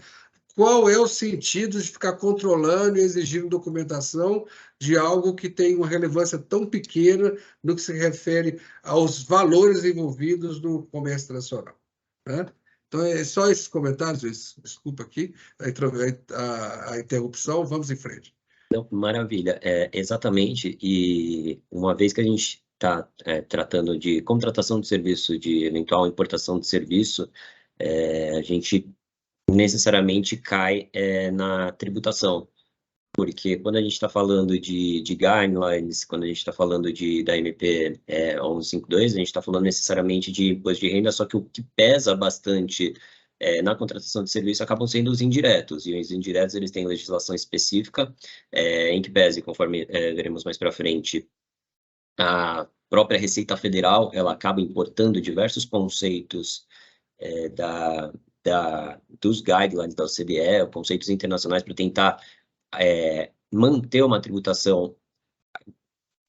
Qual é o sentido de ficar controlando e exigindo documentação de algo que tem uma relevância tão pequena no que se refere aos valores envolvidos no comércio internacional, né? Então, é só esses comentários, desculpa aqui a interrupção, vamos em frente. Não, maravilha, exatamente, e uma vez que a gente está tratando de contratação de serviço, de eventual importação de serviço, a gente necessariamente cai na tributação, porque quando a gente está falando de guidelines, quando a gente está falando da MP 1152, a gente está falando necessariamente de imposto de renda, só que o que pesa bastante na contratação de serviço acabam sendo os indiretos, e os indiretos eles têm legislação específica, em que pese, conforme veremos mais para frente, a própria Receita Federal ela acaba importando diversos conceitos dos guidelines da OCDE, conceitos internacionais para tentar manter uma tributação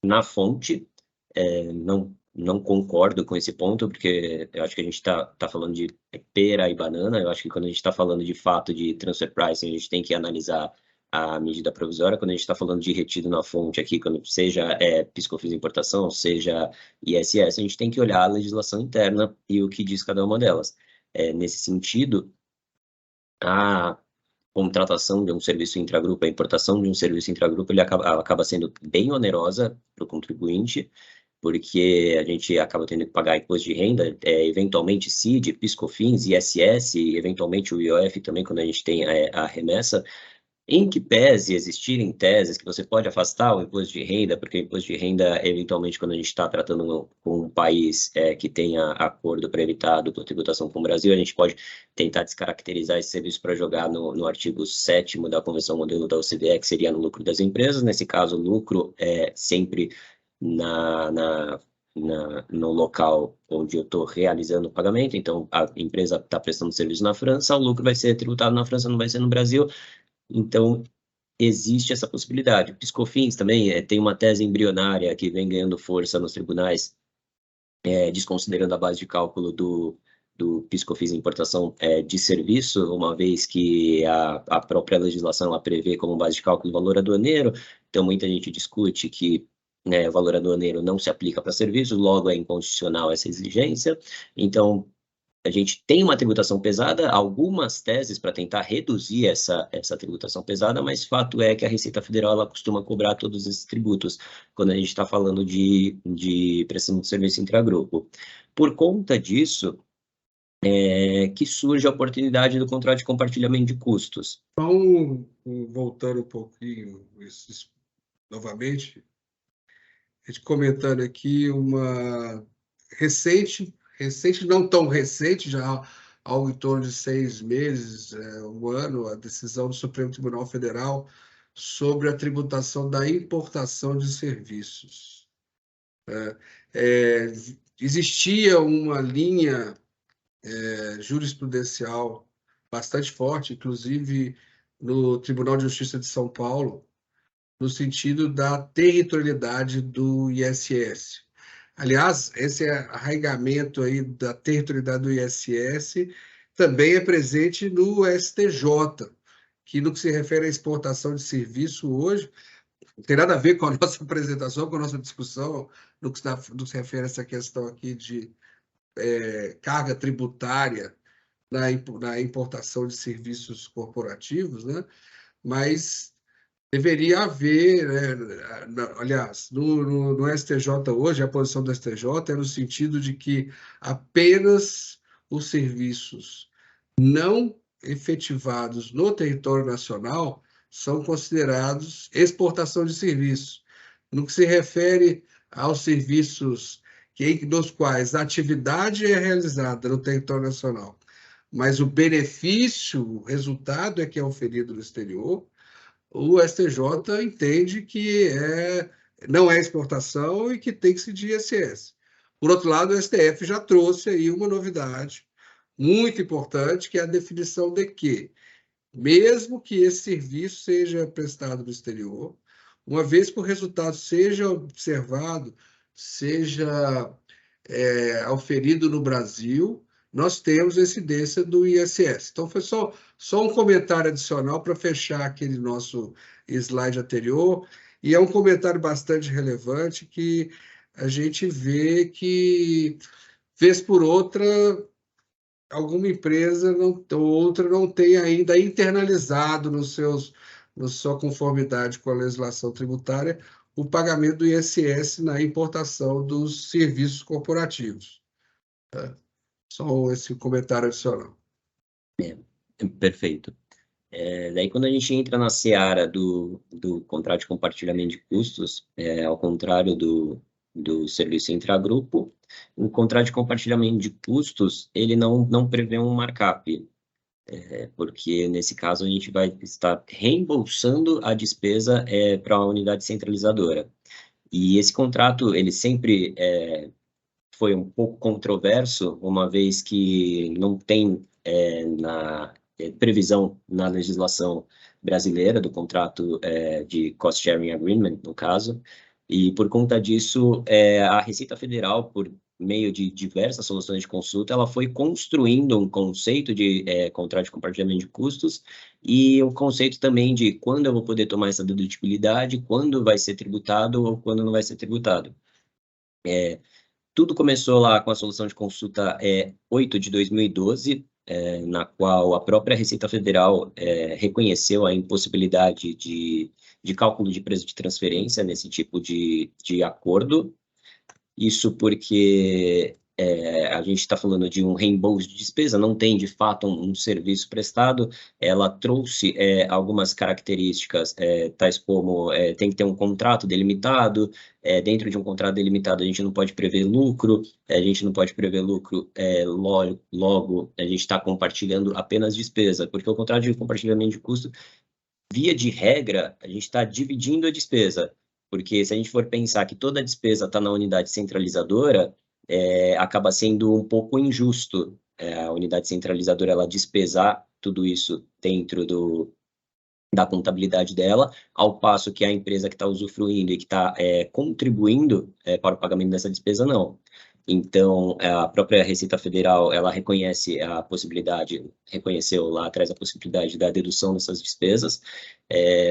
na fonte. Não concordo com esse ponto, porque eu acho que a gente está falando de pera e banana. Eu acho que quando a gente está falando de fato de transfer pricing, a gente tem que analisar a medida provisória. Quando a gente está falando de retido na fonte aqui, quando seja PIS/COFINS importação, seja ISS, a gente tem que olhar a legislação interna e o que diz cada uma delas. Nesse sentido, a contratação de um serviço intragrupo, a importação de um serviço intragrupo, ela acaba sendo bem onerosa para o contribuinte, porque a gente acaba tendo que pagar imposto de renda, eventualmente CID, PIS/COFINS, ISS, e eventualmente o IOF também, quando a gente tem a remessa, em que pese existirem teses que você pode afastar o imposto de renda, porque o imposto de renda, eventualmente, quando a gente está tratando com um país que tenha acordo para evitar a dupla tributação com o Brasil, a gente pode tentar descaracterizar esse serviço para jogar no artigo 7º da Convenção Modelo da OCDE, que seria no lucro das empresas. Nesse caso, o lucro é sempre no local onde eu estou realizando o pagamento. Então, a empresa está prestando serviço na França, o lucro vai ser tributado na França, não vai ser no Brasil. Então, existe essa possibilidade. O PIS/COFINS também tem uma tese embrionária que vem ganhando força nos tribunais, desconsiderando a base de cálculo do PIS/COFINS importação de serviço, uma vez que a própria legislação ela prevê como base de cálculo o valor aduaneiro. Então, muita gente discute que o valor aduaneiro não se aplica para serviços, logo é inconstitucional essa exigência. Então, a gente tem uma tributação pesada, algumas teses para tentar reduzir essa tributação pesada, mas fato é que a Receita Federal ela costuma cobrar todos esses tributos quando a gente está falando de prestação de serviço intragrupo. Por conta disso, que surge a oportunidade do contrato de compartilhamento de custos. Então, voltando um pouquinho novamente, a gente comentando aqui uma recente, não tão recente, já algo em torno de 6 meses, um ano, a decisão do Supremo Tribunal Federal sobre a tributação da importação de serviços. Existia uma linha jurisprudencial bastante forte, inclusive no Tribunal de Justiça de São Paulo, no sentido da territorialidade do ISS. Aliás, esse arraigamento aí da territorialidade do ISS também é presente no STJ, que no que se refere à exportação de serviço hoje, não tem nada a ver com a nossa apresentação, com a nossa discussão, no que se refere a essa questão aqui de carga tributária na importação de serviços corporativos, né? Mas deveria haver, aliás, no STJ hoje, a posição do STJ é no sentido de que apenas os serviços não efetivados no território nacional são considerados exportação de serviços. No que se refere aos serviços nos quais a atividade é realizada no território nacional, mas o benefício, o resultado é que é oferido no exterior, o STJ entende que é não é exportação e que tem que ser de ISS. Por outro lado, o STF já trouxe aí uma novidade muito importante, que é a definição de que, mesmo que esse serviço seja prestado no exterior, uma vez que o resultado seja observado, seja auferido no Brasil, nós temos a incidência do ISS. Então, foi só um comentário adicional para fechar aquele nosso slide anterior, e é um comentário bastante relevante que a gente vê que, vez por outra, alguma empresa ou outra não tem ainda internalizado na sua conformidade com a legislação tributária o pagamento do ISS na importação dos serviços corporativos. Tá? Só esse comentário adicional. Perfeito. Daí, quando a gente entra na seara do contrato de compartilhamento de custos, ao contrário do serviço intragrupo, o contrato de compartilhamento de custos, ele não prevê um markup, porque, nesse caso, a gente vai estar reembolsando a despesa para a unidade centralizadora. E esse contrato, ele sempre foi um pouco controverso, uma vez que não tem na previsão na legislação brasileira do contrato de cost sharing agreement, no caso, e por conta disso, a Receita Federal, por meio de diversas soluções de consulta, ela foi construindo um conceito de contrato de compartilhamento de custos e um conceito também de quando eu vou poder tomar essa dedutibilidade, quando vai ser tributado ou quando não vai ser tributado. Tudo começou lá com a solução de consulta 8 de 2012, na qual a própria Receita Federal reconheceu a impossibilidade de cálculo de preço de transferência nesse tipo de acordo. Isso porque a gente está falando de um reembolso de despesa, não tem de fato um serviço prestado. Ela trouxe algumas características, tais como tem que ter um contrato delimitado, dentro de um contrato delimitado a gente não pode prever lucro, a gente não pode prever lucro, logo a gente está compartilhando apenas despesa, porque o contrato de compartilhamento de custo, via de regra, a gente está dividindo a despesa. Porque se a gente for pensar que toda a despesa está na unidade centralizadora, acaba sendo um pouco injusto a unidade centralizadora ela despesar tudo isso dentro da contabilidade dela, ao passo que a empresa que está usufruindo e que está contribuindo para o pagamento dessa despesa, não. Então, a própria Receita Federal, ela reconheceu lá atrás a possibilidade da dedução dessas despesas.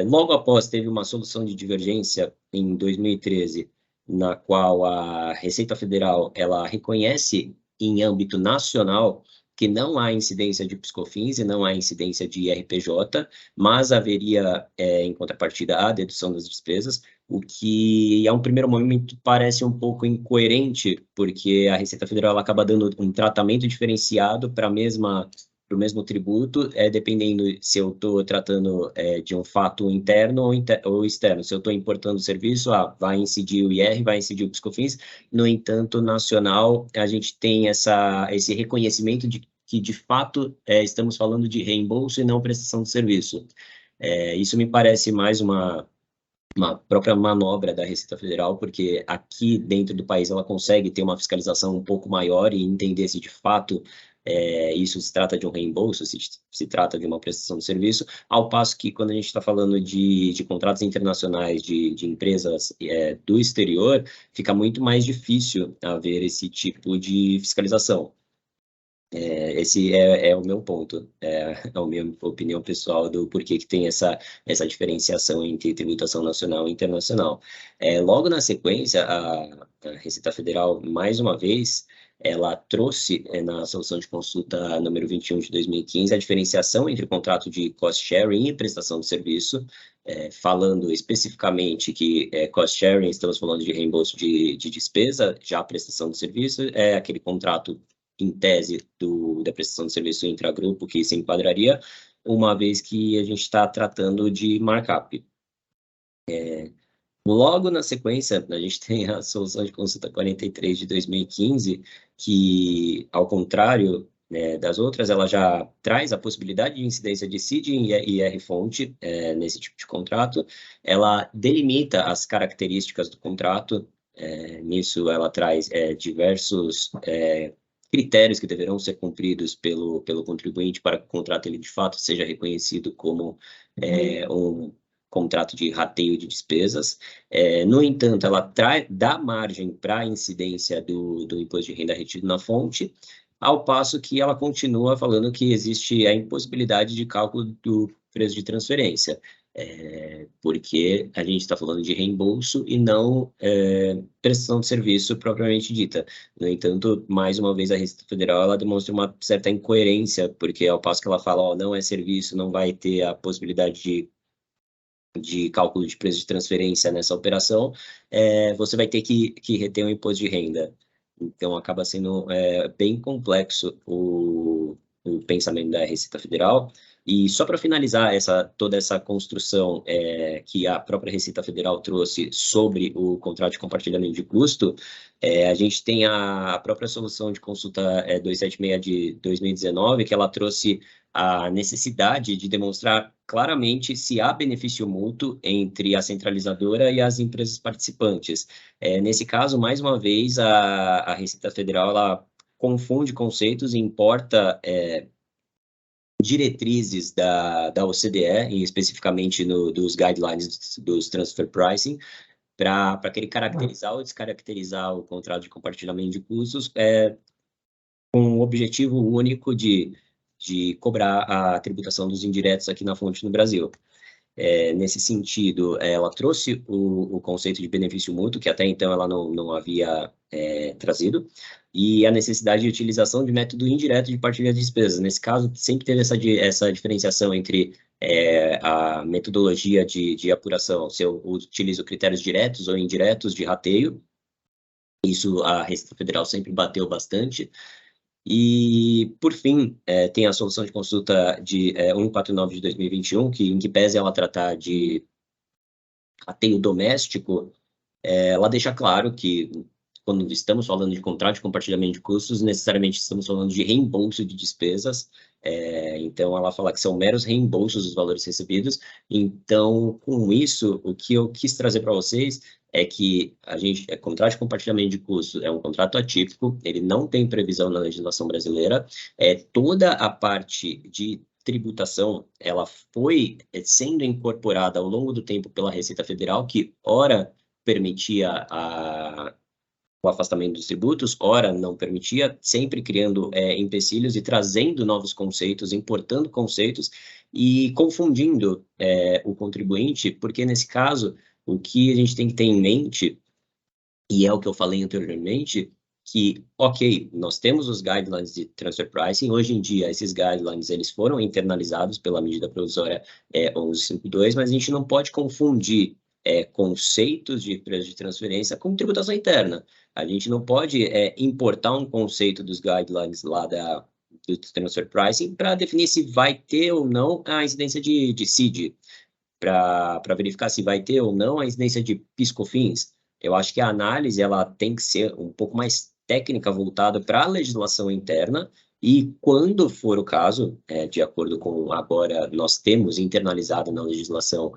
Logo após, teve uma solução de divergência em 2013, na qual a Receita Federal, ela reconhece em âmbito nacional que não há incidência de PiscoFins e não há incidência de IRPJ, mas haveria, em contrapartida, a dedução das despesas, o que, a um primeiro momento, parece um pouco incoerente, porque a Receita Federal ela acaba dando um tratamento diferenciado para o mesmo tributo, dependendo se eu estou tratando de um fato interno ou externo. Se eu estou importando o serviço, vai incidir o IR, vai incidir o PiscoFins. No entanto, nacional, a gente tem esse reconhecimento de que, de fato, estamos falando de reembolso e não prestação de serviço. Isso me parece mais uma própria manobra da Receita Federal, porque aqui dentro do país ela consegue ter uma fiscalização um pouco maior e entender se de fato isso se trata de um reembolso, se trata de uma prestação de serviço, ao passo que quando a gente está falando de contratos internacionais de empresas do exterior, fica muito mais difícil haver esse tipo de fiscalização. Esse é o meu ponto, é a minha opinião pessoal do porquê que tem essa diferenciação entre tributação nacional e internacional. Logo na sequência, a Receita Federal, mais uma vez, ela trouxe na solução de consulta número 21 de 2015 a diferenciação entre o contrato de cost sharing e prestação de serviço, falando especificamente que cost sharing, estamos falando de reembolso de despesa, já a prestação de serviço é aquele contrato em tese da prestação de serviço intragrupo que se enquadraria, uma vez que a gente está tratando de markup. Logo na sequência, a gente tem a solução de consulta 43 de 2015, que, ao contrário das outras, ela já traz a possibilidade de incidência de CID e IR-fonte nesse tipo de contrato, ela delimita as características do contrato, nisso ela traz diversos critérios que deverão ser cumpridos pelo contribuinte para que o contrato ele, de fato seja reconhecido como um contrato de rateio de despesas. No entanto, ela dá margem para a incidência do imposto de renda retido na fonte, ao passo que ela continua falando que existe a impossibilidade de cálculo do preço de transferência, porque a gente está falando de reembolso e não prestação de serviço propriamente dita. No entanto, mais uma vez, a Receita Federal ela demonstra uma certa incoerência, porque ao passo que ela fala, não é serviço, não vai ter a possibilidade de cálculo de preço de transferência nessa operação, você vai ter que reter o imposto de renda. Então, acaba sendo bem complexo o pensamento da Receita Federal. E só para finalizar toda essa construção que a própria Receita Federal trouxe sobre o contrato de compartilhamento de custo, a gente tem a própria solução de consulta 276 de 2019, que ela trouxe a necessidade de demonstrar claramente se há benefício mútuo entre a centralizadora e as empresas participantes. Nesse caso, mais uma vez, a Receita Federal ela confunde conceitos e importa diretrizes da OCDE, e especificamente dos guidelines dos transfer pricing, para querer caracterizar ou descaracterizar o contrato de compartilhamento de custos com o objetivo único de cobrar a tributação dos indiretos aqui na fonte no Brasil. Nesse sentido, ela trouxe o conceito de benefício mútuo, que até então ela não havia trazido, e a necessidade de utilização de método indireto de partilha de despesas. Nesse caso, sempre teve essa diferenciação entre a metodologia de apuração, se eu utilizo critérios diretos ou indiretos de rateio. Isso a Receita Federal sempre bateu bastante. E, por fim, tem a solução de consulta de 149 de 2021, em que pese ela tratar de rateio doméstico, ela deixa claro que, quando estamos falando de contrato de compartilhamento de custos, necessariamente estamos falando de reembolso de despesas. Então, ela fala que são meros reembolsos dos valores recebidos. Então, com isso, o que eu quis trazer para vocês é que contrato de compartilhamento de custos é um contrato atípico, ele não tem previsão na legislação brasileira, toda a parte de tributação, ela foi sendo incorporada ao longo do tempo pela Receita Federal, que ora permitia o afastamento dos tributos, ora não permitia, sempre criando empecilhos e trazendo novos conceitos, importando conceitos e confundindo o contribuinte, porque nesse caso, o que a gente tem que ter em mente, e é o que eu falei anteriormente, que, ok, nós temos os guidelines de transfer pricing, hoje em dia esses guidelines eles foram internalizados pela medida provisória 1152, mas a gente não pode confundir conceitos de preço de transferência com tributação interna. A gente não pode importar um conceito dos guidelines lá do transfer pricing para definir se vai ter ou não a incidência de CID, para verificar se vai ter ou não a incidência de PIS/COFINS. Eu acho que a análise ela tem que ser um pouco mais técnica, voltada para a legislação interna, e quando for o caso, de acordo com agora nós temos internalizado na legislação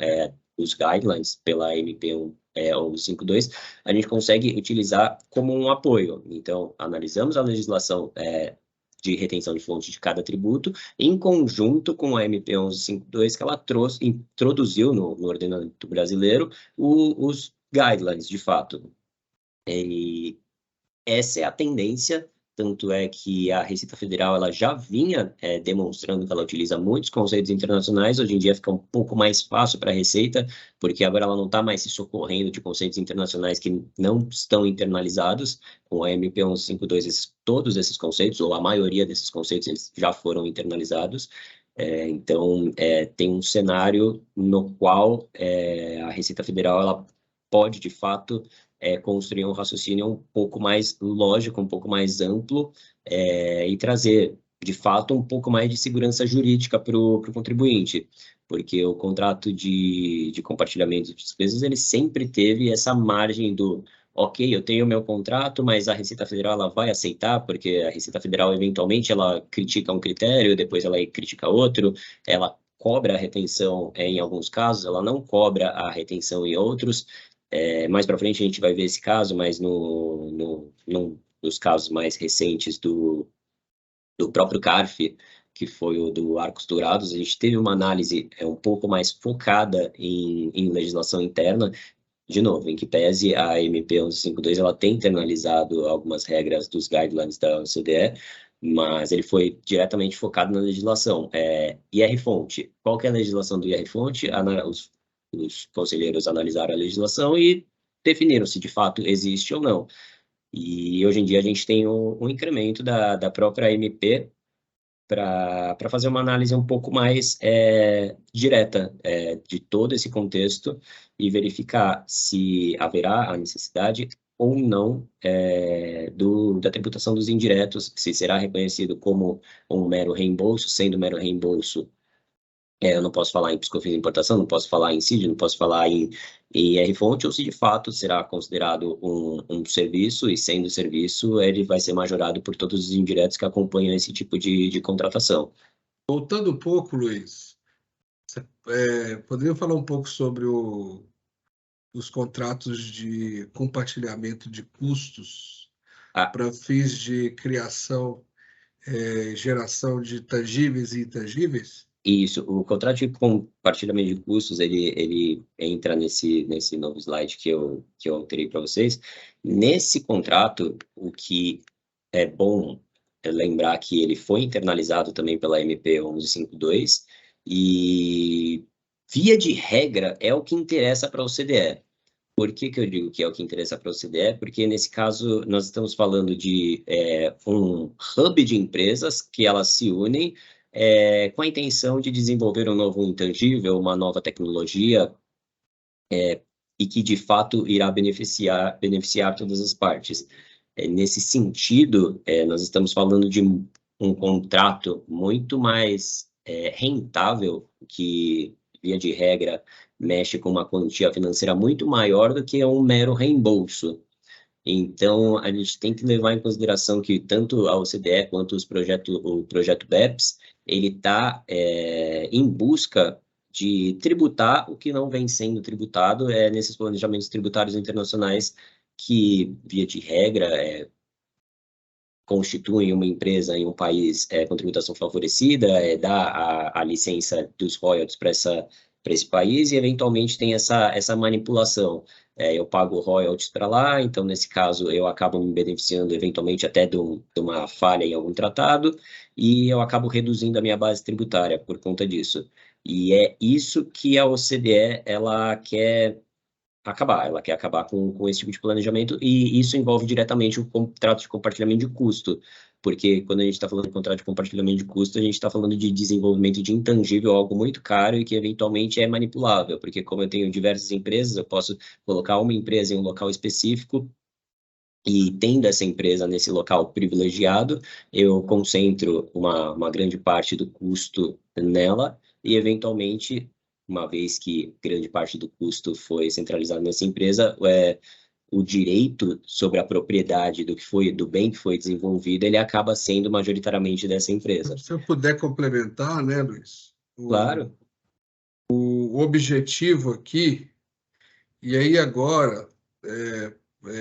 os guidelines pela MP 1152, a gente consegue utilizar como um apoio. Então, analisamos a legislação de retenção de fonte de cada tributo, em conjunto com a MP 1152, que ela introduziu no ordenamento brasileiro os guidelines, de fato. E essa é a tendência, tanto é que a Receita Federal ela já vinha demonstrando que ela utiliza muitos conceitos internacionais. Hoje em dia fica um pouco mais fácil para a Receita, porque agora ela não está mais se socorrendo de conceitos internacionais que não estão internalizados. Com a MP 1152, todos esses conceitos, ou a maioria desses conceitos, eles já foram internalizados. Então, tem um cenário no qual a Receita Federal ela pode, de fato, construir um raciocínio um pouco mais lógico, um pouco mais amplo, e trazer, de fato, um pouco mais de segurança jurídica para o contribuinte, porque o contrato de compartilhamento de despesas, ele sempre teve essa margem do, ok, eu tenho meu contrato, mas a Receita Federal ela vai aceitar, porque a Receita Federal, eventualmente, ela critica um critério, depois ela critica outro, ela cobra a retenção em alguns casos, ela não cobra a retenção em outros. Mais para frente a gente vai ver esse caso, mas num dos casos mais recentes do próprio CARF, que foi o do Arcos Dourados, a gente teve uma análise um pouco mais focada em legislação interna, de novo, em que pese a MP 1152 ela tem internalizado algumas regras dos guidelines da OCDE, mas ele foi diretamente focado na legislação. IR-fonte. Qual que é a legislação do IR-fonte? Os conselheiros analisaram a legislação e definiram se de fato existe ou não. E hoje em dia a gente tem um incremento da própria MP para fazer uma análise um pouco mais direta de todo esse contexto e verificar se haverá a necessidade ou não da tributação dos indiretos, se será reconhecido como um mero reembolso, sendo mero reembolso. Eu não posso falar em piscofins de importação, não posso falar em CID, não posso falar em IR-fonte, ou se de fato será considerado um serviço, e sendo serviço, ele vai ser majorado por todos os indiretos que acompanham esse tipo de contratação. Voltando um pouco, Luiz, poderia falar um pouco sobre os contratos de compartilhamento de custos para fins de criação, geração de tangíveis e intangíveis? Isso, o contrato de compartilhamento de custos, ele entra nesse novo slide que eu alterei para vocês. Nesse contrato, o que é bom lembrar que ele foi internalizado também pela MP 1152 e, via de regra, é o que interessa para a OCDE. Por que eu digo que é o que interessa para a OCDE? Porque, nesse caso, nós estamos falando de um hub de empresas que elas se unem com a intenção de desenvolver um novo intangível, uma nova tecnologia, e que, de fato, irá beneficiar todas as partes. Nesse sentido, nós estamos falando de um contrato muito mais rentável, que, via de regra, mexe com uma quantia financeira muito maior do que um mero reembolso. Então, a gente tem que levar em consideração que tanto a OCDE quanto o projeto BEPS, ele está em busca de tributar o que não vem sendo tributado nesses planejamentos tributários internacionais que, via de regra, constituem uma empresa em um país com tributação favorecida, dá a licença dos royalties para esse país e, eventualmente, tem essa manipulação. Eu pago royalties para lá, então, nesse caso, eu acabo me beneficiando, eventualmente, até de uma falha em algum tratado, e eu acabo reduzindo a minha base tributária por conta disso. E é isso que a OCDE ela quer acabar com esse tipo de planejamento, e isso envolve diretamente o contrato de compartilhamento de custo, porque quando a gente está falando de contrato de compartilhamento de custo, a gente está falando de desenvolvimento de intangível, algo muito caro e que eventualmente é manipulável, porque como eu tenho diversas empresas, eu posso colocar uma empresa em um local específico, e tendo essa empresa nesse local privilegiado, eu concentro uma grande parte do custo nela e, eventualmente, uma vez que grande parte do custo foi centralizado nessa empresa, o direito sobre a propriedade do bem que foi desenvolvido, ele acaba sendo majoritariamente dessa empresa. Se eu puder complementar, né, Luiz? Claro. O objetivo aqui, e aí agora,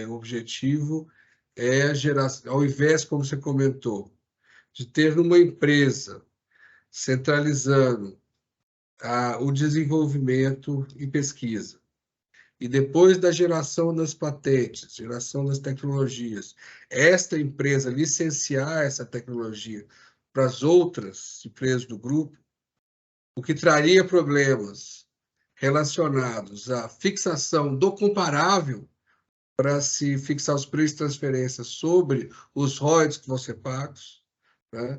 o objetivo é a geração, ao invés, como você comentou, de ter numa empresa centralizando o desenvolvimento e pesquisa, e depois da geração das patentes, geração das tecnologias, esta empresa licenciar essa tecnologia para as outras empresas do grupo, o que traria problemas relacionados à fixação do comparável para se fixar os preços de transferência sobre os royalties que vão ser pagos, né?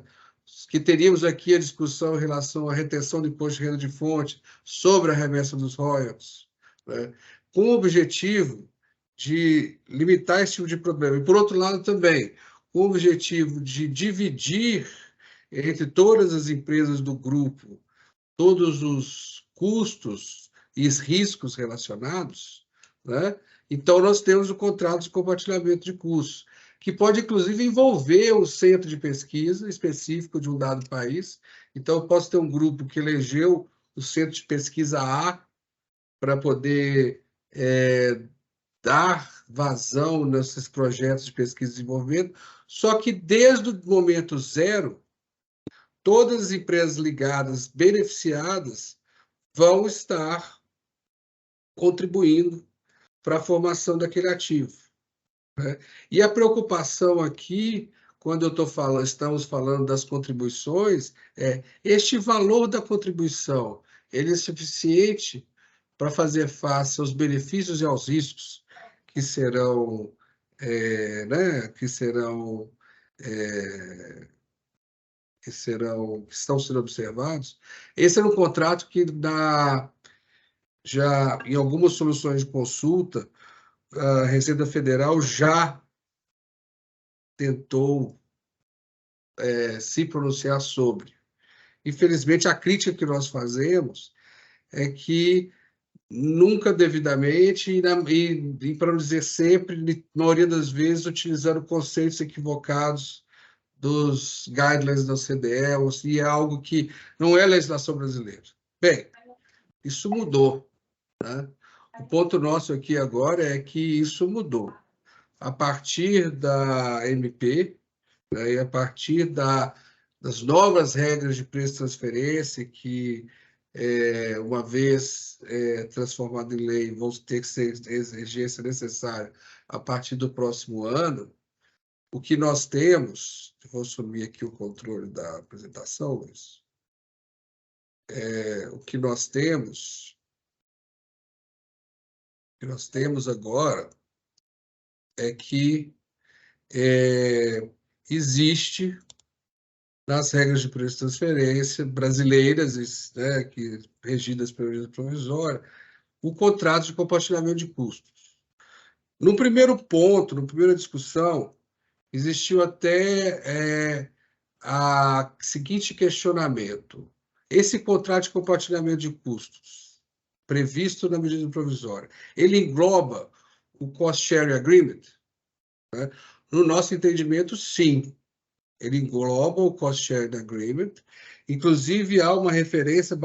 Que teríamos aqui a discussão em relação à retenção do imposto de renda de fonte sobre a remessa dos royalties, né? Com o objetivo de limitar esse tipo de problema. E, por outro lado, também, com o objetivo de dividir entre todas as empresas do grupo todos os custos e os riscos relacionados, né? Então, nós temos o contrato de compartilhamento de custos, que pode, inclusive, envolver o centro de pesquisa específico de um dado país. Então, eu posso ter um grupo que elegeu o centro de pesquisa A para poder dar vazão nesses projetos de pesquisa e desenvolvimento, só que desde o momento zero, todas as empresas ligadas, beneficiadas, vão estar contribuindo para a formação daquele ativo, né? E a preocupação aqui, quando estamos falando das contribuições, este valor da contribuição, ele é suficiente para fazer face aos benefícios e aos riscos que serão, né, que estão sendo observados. Esse é um contrato que já em algumas soluções de consulta, a Receita Federal já tentou se pronunciar sobre. Infelizmente, a crítica que nós fazemos é que nunca devidamente, e para não dizer sempre, na maioria das vezes, utilizando conceitos equivocados dos guidelines da OCDE, e é algo que não é legislação brasileira. Bem, isso mudou, né? O ponto nosso aqui agora é que isso mudou. A partir da MP, né, e a partir das novas regras de preço de transferência, que, uma vez transformado em lei, vão ter que ser exigência necessária a partir do próximo ano, o que nós temos, vou assumir aqui o controle da apresentação, Luiz, o que nós temos agora é que existe nas regras de preço de transferência brasileiras, né, regidas pela medida provisória, o contrato de compartilhamento de custos. No primeiro ponto, na primeira discussão, existiu até a seguinte questionamento: esse contrato de compartilhamento de custos previsto na medida provisória, ele engloba o Cost Sharing Agreement? Né? No nosso entendimento, sim. Ele engloba o Cost Sharing Agreement. Inclusive, há uma referência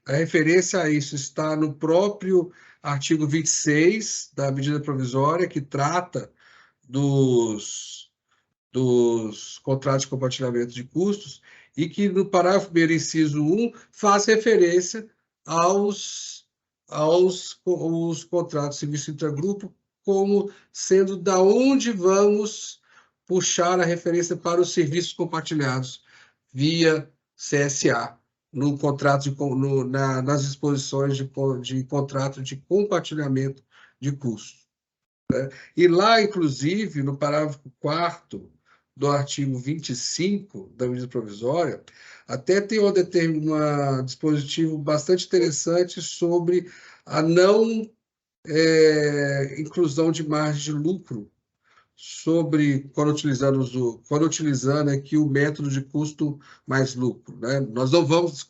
a referência a isso está no próprio artigo 26 da medida provisória, que trata dos contratos de compartilhamento de custos, e que no parágrafo 1º, inciso 1, faz referência aos contratos de serviço intragrupo, como sendo da onde vamos puxar a referência para os serviços compartilhados via CSA, no contrato nas disposições de contrato de compartilhamento de custos. E lá, inclusive, no parágrafo 4º do artigo 25 da medida provisória, até tem um dispositivo bastante interessante sobre a não inclusão de margem de lucro quando utilizando aqui o método de custo mais lucro, né? Nós não vamos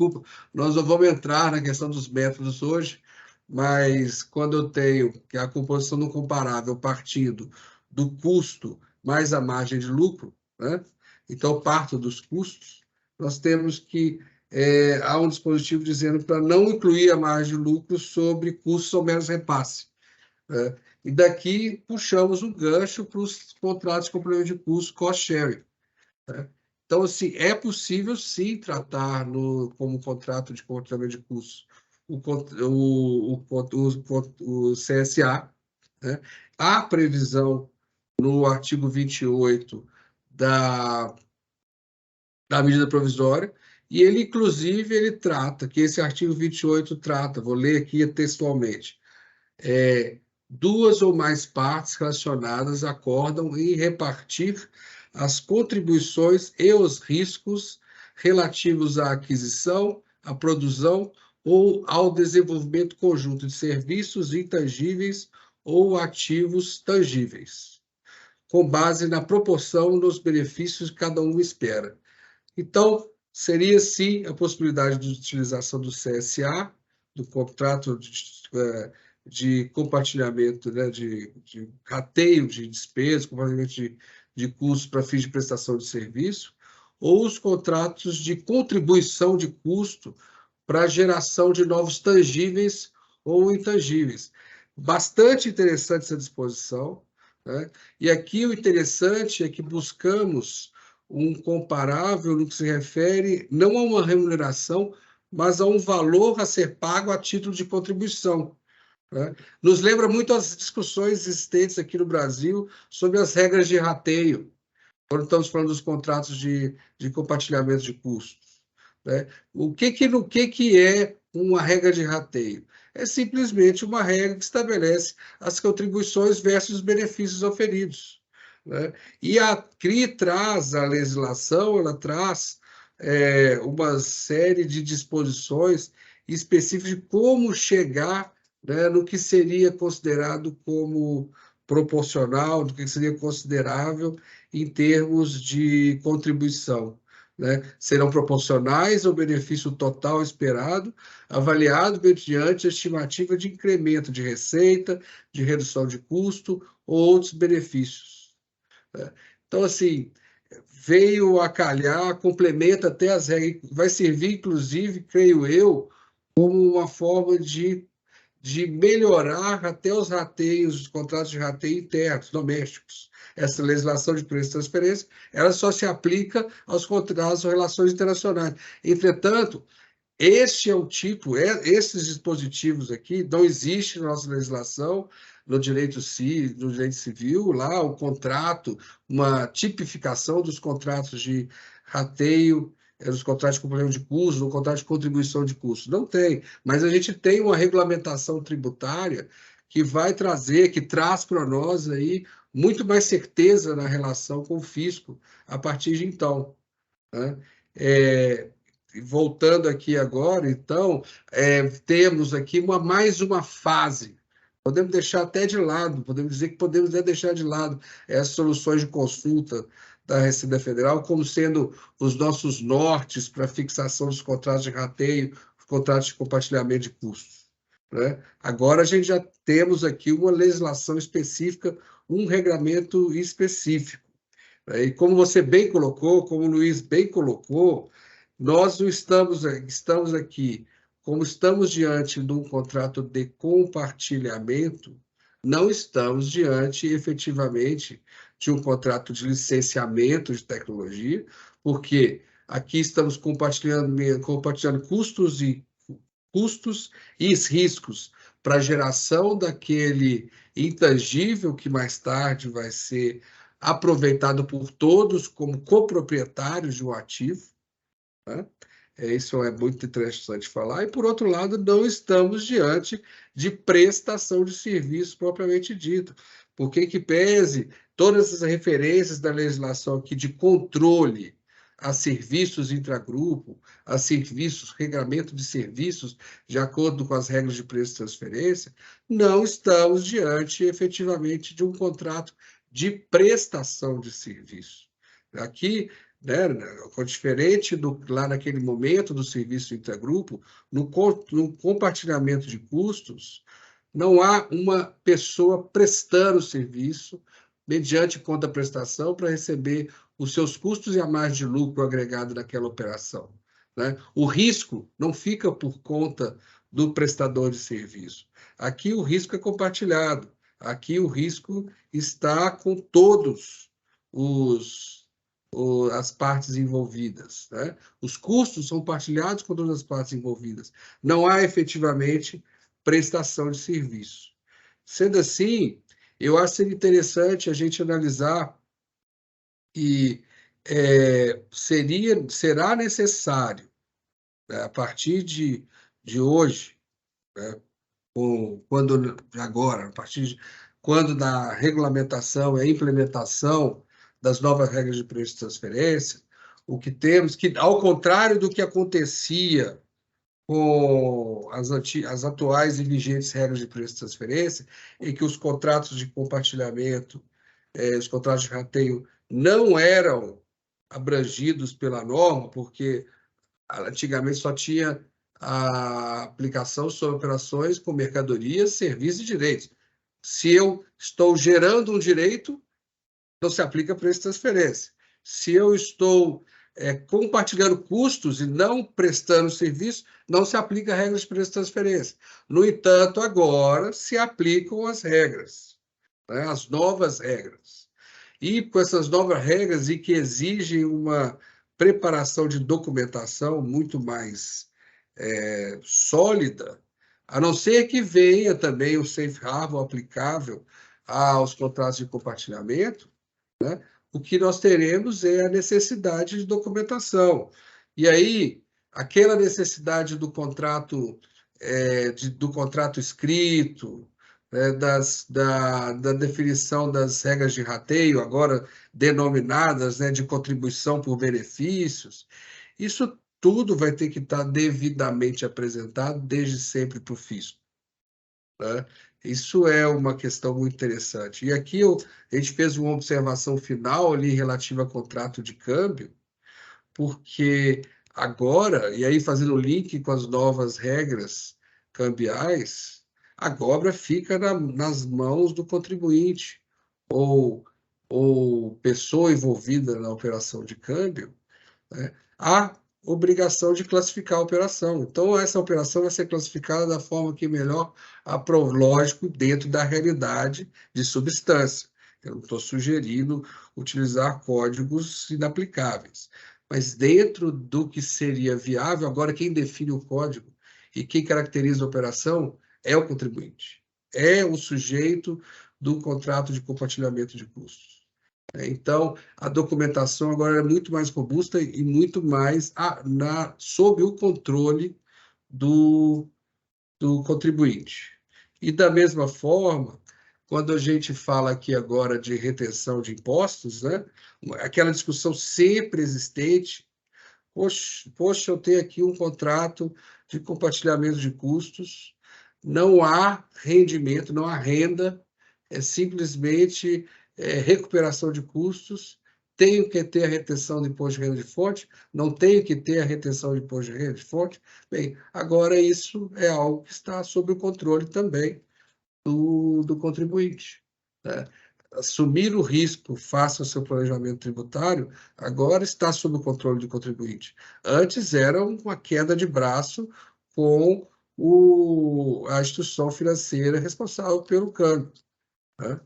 entrar na questão dos métodos hoje, mas quando eu tenho que a composição não comparável partindo do custo mais a margem de lucro, né? Então, parto dos custos, nós temos que há um dispositivo dizendo para não incluir a margem de lucro sobre custos ou meros repasse, né? E daqui puxamos um gancho para os contratos de complemento de custo cost sharing, né? Então, assim, é possível, sim, tratar como contrato de compartilhamento de custos o CSA, né? Há previsão no artigo 28 da medida provisória, e ele, inclusive, ele trata, que esse artigo 28 trata, vou ler aqui textualmente, duas ou mais partes relacionadas acordam em repartir as contribuições e os riscos relativos à aquisição, à produção ou ao desenvolvimento conjunto de serviços intangíveis ou ativos tangíveis, com base na proporção dos benefícios que cada um espera. Então, seria, sim, a possibilidade de utilização do CSA, do contrato de compartilhamento, né, de rateio de despesas, compartilhamento de custos para fins de prestação de serviço, ou os contratos de contribuição de custo para a geração de novos tangíveis ou intangíveis. Bastante interessante essa disposição, né? E aqui o interessante é que buscamos um comparável no que se refere não a uma remuneração, mas a um valor a ser pago a título de contribuição, né? Nos lembra muito as discussões existentes aqui no Brasil sobre as regras de rateio, quando estamos falando dos contratos de compartilhamento de custos, né? O que é uma regra de rateio? É simplesmente uma regra que estabelece as contribuições versus os benefícios oferidos, né? E a CRI traz, a legislação, ela traz uma série de disposições específicas de como chegar, né, no que seria considerado como proporcional, do que seria considerável em termos de contribuição, né? Serão proporcionais ao benefício total esperado, avaliado mediante a estimativa de incremento de receita, de redução de custo ou outros benefícios, né? Então, assim, veio a calhar, complementa até as regras, vai servir, inclusive, creio eu, como uma forma de melhorar até os rateios, os contratos de rateio internos, domésticos. Essa legislação de preço de transferência, ela só se aplica aos contratos ou relações internacionais. Entretanto, este é o tipo, esses dispositivos aqui não existem na nossa legislação, no direito civil, lá o contrato, uma tipificação dos contratos de rateio, dos contratos de complemento de custo, do contrato de contribuição de custo. Não tem, mas a gente tem uma regulamentação tributária que vai trazer, que traz para nós aí muito mais certeza na relação com o fisco a partir de então, né? Voltando aqui agora, então, temos aqui mais uma fase. Podemos deixar até de lado, podemos dizer que podemos até deixar de lado as soluções de consulta da Receita Federal como sendo os nossos nortes para fixação dos contratos de rateio, os contratos de compartilhamento de custos, né? Agora a gente já temos aqui uma legislação específica, um regramento específico, né? E como você bem colocou, como o Luiz bem colocou, nós não estamos aqui, como estamos diante de um contrato de compartilhamento, não estamos diante efetivamente de um contrato de licenciamento de tecnologia, porque aqui estamos compartilhando custos e riscos para a geração daquele intangível que mais tarde vai ser aproveitado por todos como coproprietários de um ativo, né? Isso é muito interessante falar. E, por outro lado, não estamos diante de prestação de serviço propriamente dito, porque que pese todas essas referências da legislação aqui de controle a serviços intragrupo, a serviços, regramento de serviços, de acordo com as regras de preço de transferência, não estamos diante efetivamente de um contrato de prestação de serviço. Aqui, né, diferente lá naquele momento do serviço intergrupo, no compartilhamento de custos, não há uma pessoa prestando serviço mediante conta prestação para receber os seus custos e a margem de lucro agregado naquela operação, né? O risco não fica por conta do prestador de serviço. Aqui o risco é compartilhado. Aqui o risco está com todos as partes envolvidas, né? Os custos são partilhados com todas as partes envolvidas. Não há efetivamente prestação de serviço. Sendo assim, eu acho que seria interessante a gente analisar e será necessário, né, a partir de hoje, né, a partir de quando da regulamentação e a implementação das novas regras de preço de transferência, o que temos que, ao contrário do que acontecia com as atuais e vigentes regras de preço de transferência, em que os contratos de compartilhamento, os contratos de rateio não eram abrangidos pela norma, porque antigamente só tinha a aplicação sobre operações com mercadorias, serviços e direitos. Se eu estou gerando um direito, não se aplica preço de transferência. Se eu estou compartilhando custos e não prestando serviço, não se aplica a regras de preço de transferência. No entanto, agora se aplicam as regras, né, as novas regras. E com essas novas regras e que exigem uma preparação de documentação muito mais sólida, a não ser que venha também o safe harbor aplicável aos contratos de compartilhamento, né? O que nós teremos é a necessidade de documentação. E aí, aquela necessidade do contrato, do contrato escrito, da definição das regras de rateio, agora denominadas, né, de contribuição por benefícios, isso tudo vai ter que estar devidamente apresentado desde sempre para o fisco, né? Isso é uma questão muito interessante. E aqui a gente fez uma observação final ali relativa a contrato de câmbio, porque agora, e aí fazendo o link com as novas regras cambiais, a cobra fica nas mãos do contribuinte ou pessoa envolvida na operação de câmbio, né, a obrigação de classificar a operação. Então, essa operação vai ser classificada da forma que melhor aprove, lógico, dentro da realidade de substância. Eu não estou sugerindo utilizar códigos inaplicáveis, mas dentro do que seria viável, agora quem define o código e quem caracteriza a operação é o contribuinte, é o sujeito do contrato de compartilhamento de custos. Então, a documentação agora é muito mais robusta e muito mais sob o controle do contribuinte. E, da mesma forma, quando a gente fala aqui agora de retenção de impostos, né, aquela discussão sempre existente, poxa, eu tenho aqui um contrato de compartilhamento de custos, não há rendimento, não há renda, é simplesmente recuperação de custos, tenho que ter a retenção de imposto de renda de fonte, não tenho que ter a retenção de imposto de renda de fonte. Bem, agora isso é algo que está sob o controle também do contribuinte, né? Assumir o risco face ao seu planejamento tributário agora está sob o controle do contribuinte. Antes era uma queda de braço com a instituição financeira responsável pelo câmbio, né?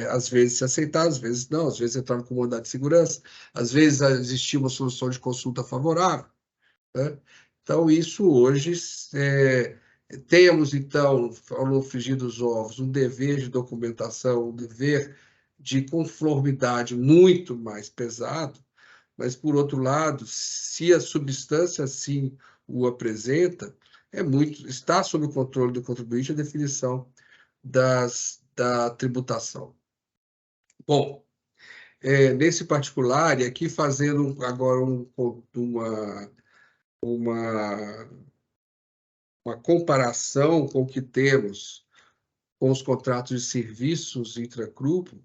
Às vezes se aceitava, às vezes não, às vezes entrava com mandado de segurança, às vezes existia uma solução de consulta favorável, né? Então, isso hoje, temos, então, ao frigir dos ovos, um dever de documentação, um dever de conformidade muito mais pesado, mas, por outro lado, se a substância assim o apresenta, está sob o controle do contribuinte a definição da tributação. Bom, nesse particular, e aqui fazendo agora uma comparação com o que temos com os contratos de serviços intragrupo,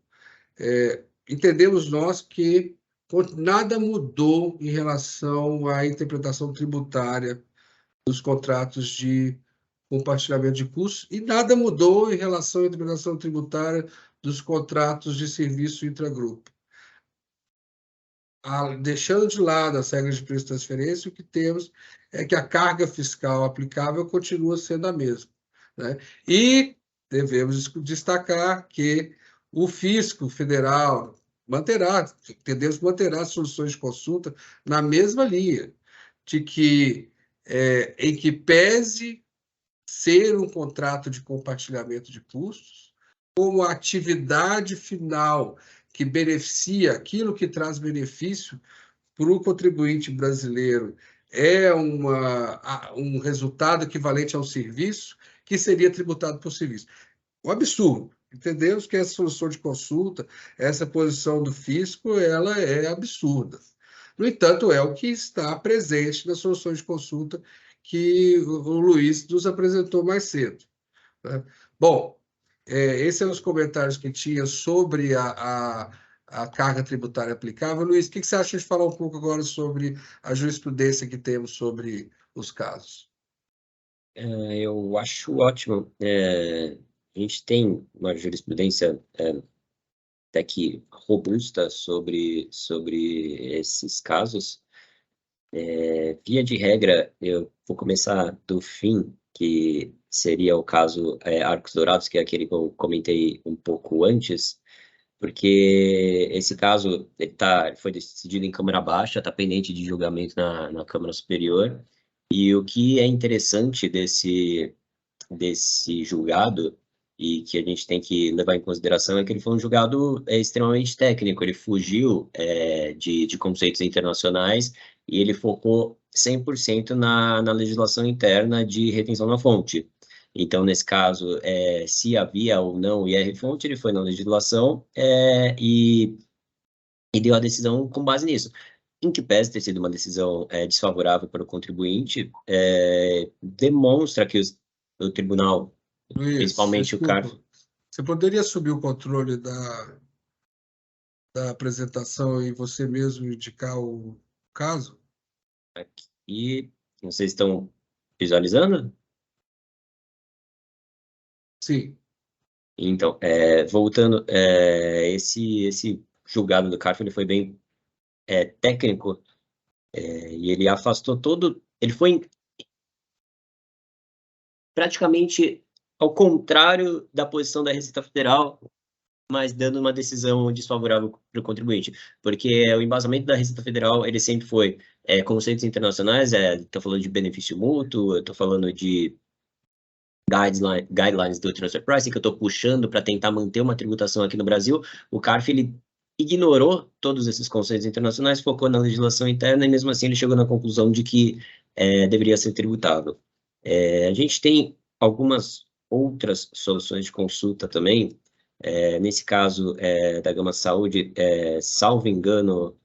entendemos nós que nada mudou em relação à interpretação tributária dos contratos de compartilhamento de custos e nada mudou em relação à interpretação tributária dos contratos de serviço intragrupo. Deixando de lado as regras de preço de transferência, o que temos é que a carga fiscal aplicável continua sendo a mesma, né? E devemos destacar que o fisco federal entendemos que manterá as soluções de consulta na mesma linha, de que, em que pese ser um contrato de compartilhamento de custos, como a atividade final que beneficia aquilo que traz benefício para o contribuinte brasileiro é um resultado equivalente a um serviço que seria tributado por serviço. Um absurdo. Entendemos que essa solução de consulta, essa posição do fisco, ela é absurda. No entanto, é o que está presente nas soluções de consulta que o Luiz nos apresentou mais cedo, né? Bom, esses são os comentários que tinha sobre a carga tributária aplicável. Luiz, o que você acha de falar um pouco agora sobre a jurisprudência que temos sobre os casos? Eu acho ótimo. A gente tem uma jurisprudência até que robusta sobre esses casos. Via de regra, eu vou começar do fim, que seria o caso Arcos Dourados, que é aquele que eu comentei um pouco antes, porque esse caso ele foi decidido em Câmara Baixa, está pendente de julgamento na Câmara Superior, e o que é interessante desse julgado, e que a gente tem que levar em consideração, é que ele foi um julgado extremamente técnico, ele fugiu de conceitos internacionais e ele focou 100% na legislação interna de retenção na fonte. Então, nesse caso, se havia ou não IR-fonte, ele foi na legislação e deu a decisão com base nisso. Em que pese ter sido uma decisão desfavorável para o contribuinte, demonstra que o tribunal, Luiz, principalmente o desculpa. CARF, Você poderia subir o controle da apresentação e você mesmo indicar o caso? aqui, vocês estão visualizando? Sim. Então, voltando, esse julgado do CARF ele foi bem técnico, e ele afastou ele foi praticamente ao contrário da posição da Receita Federal, mas dando uma decisão desfavorável para o contribuinte, porque o embasamento da Receita Federal ele sempre foi conceitos internacionais, estou falando de benefício mútuo, estou falando de guidelines do transfer pricing, que eu estou puxando para tentar manter uma tributação aqui no Brasil. O CARF ele ignorou todos esses conceitos internacionais, focou na legislação interna e mesmo assim ele chegou na conclusão de que deveria ser tributável. A gente tem algumas outras soluções de consulta também. Nesse caso da Gama Saúde, salvo engano,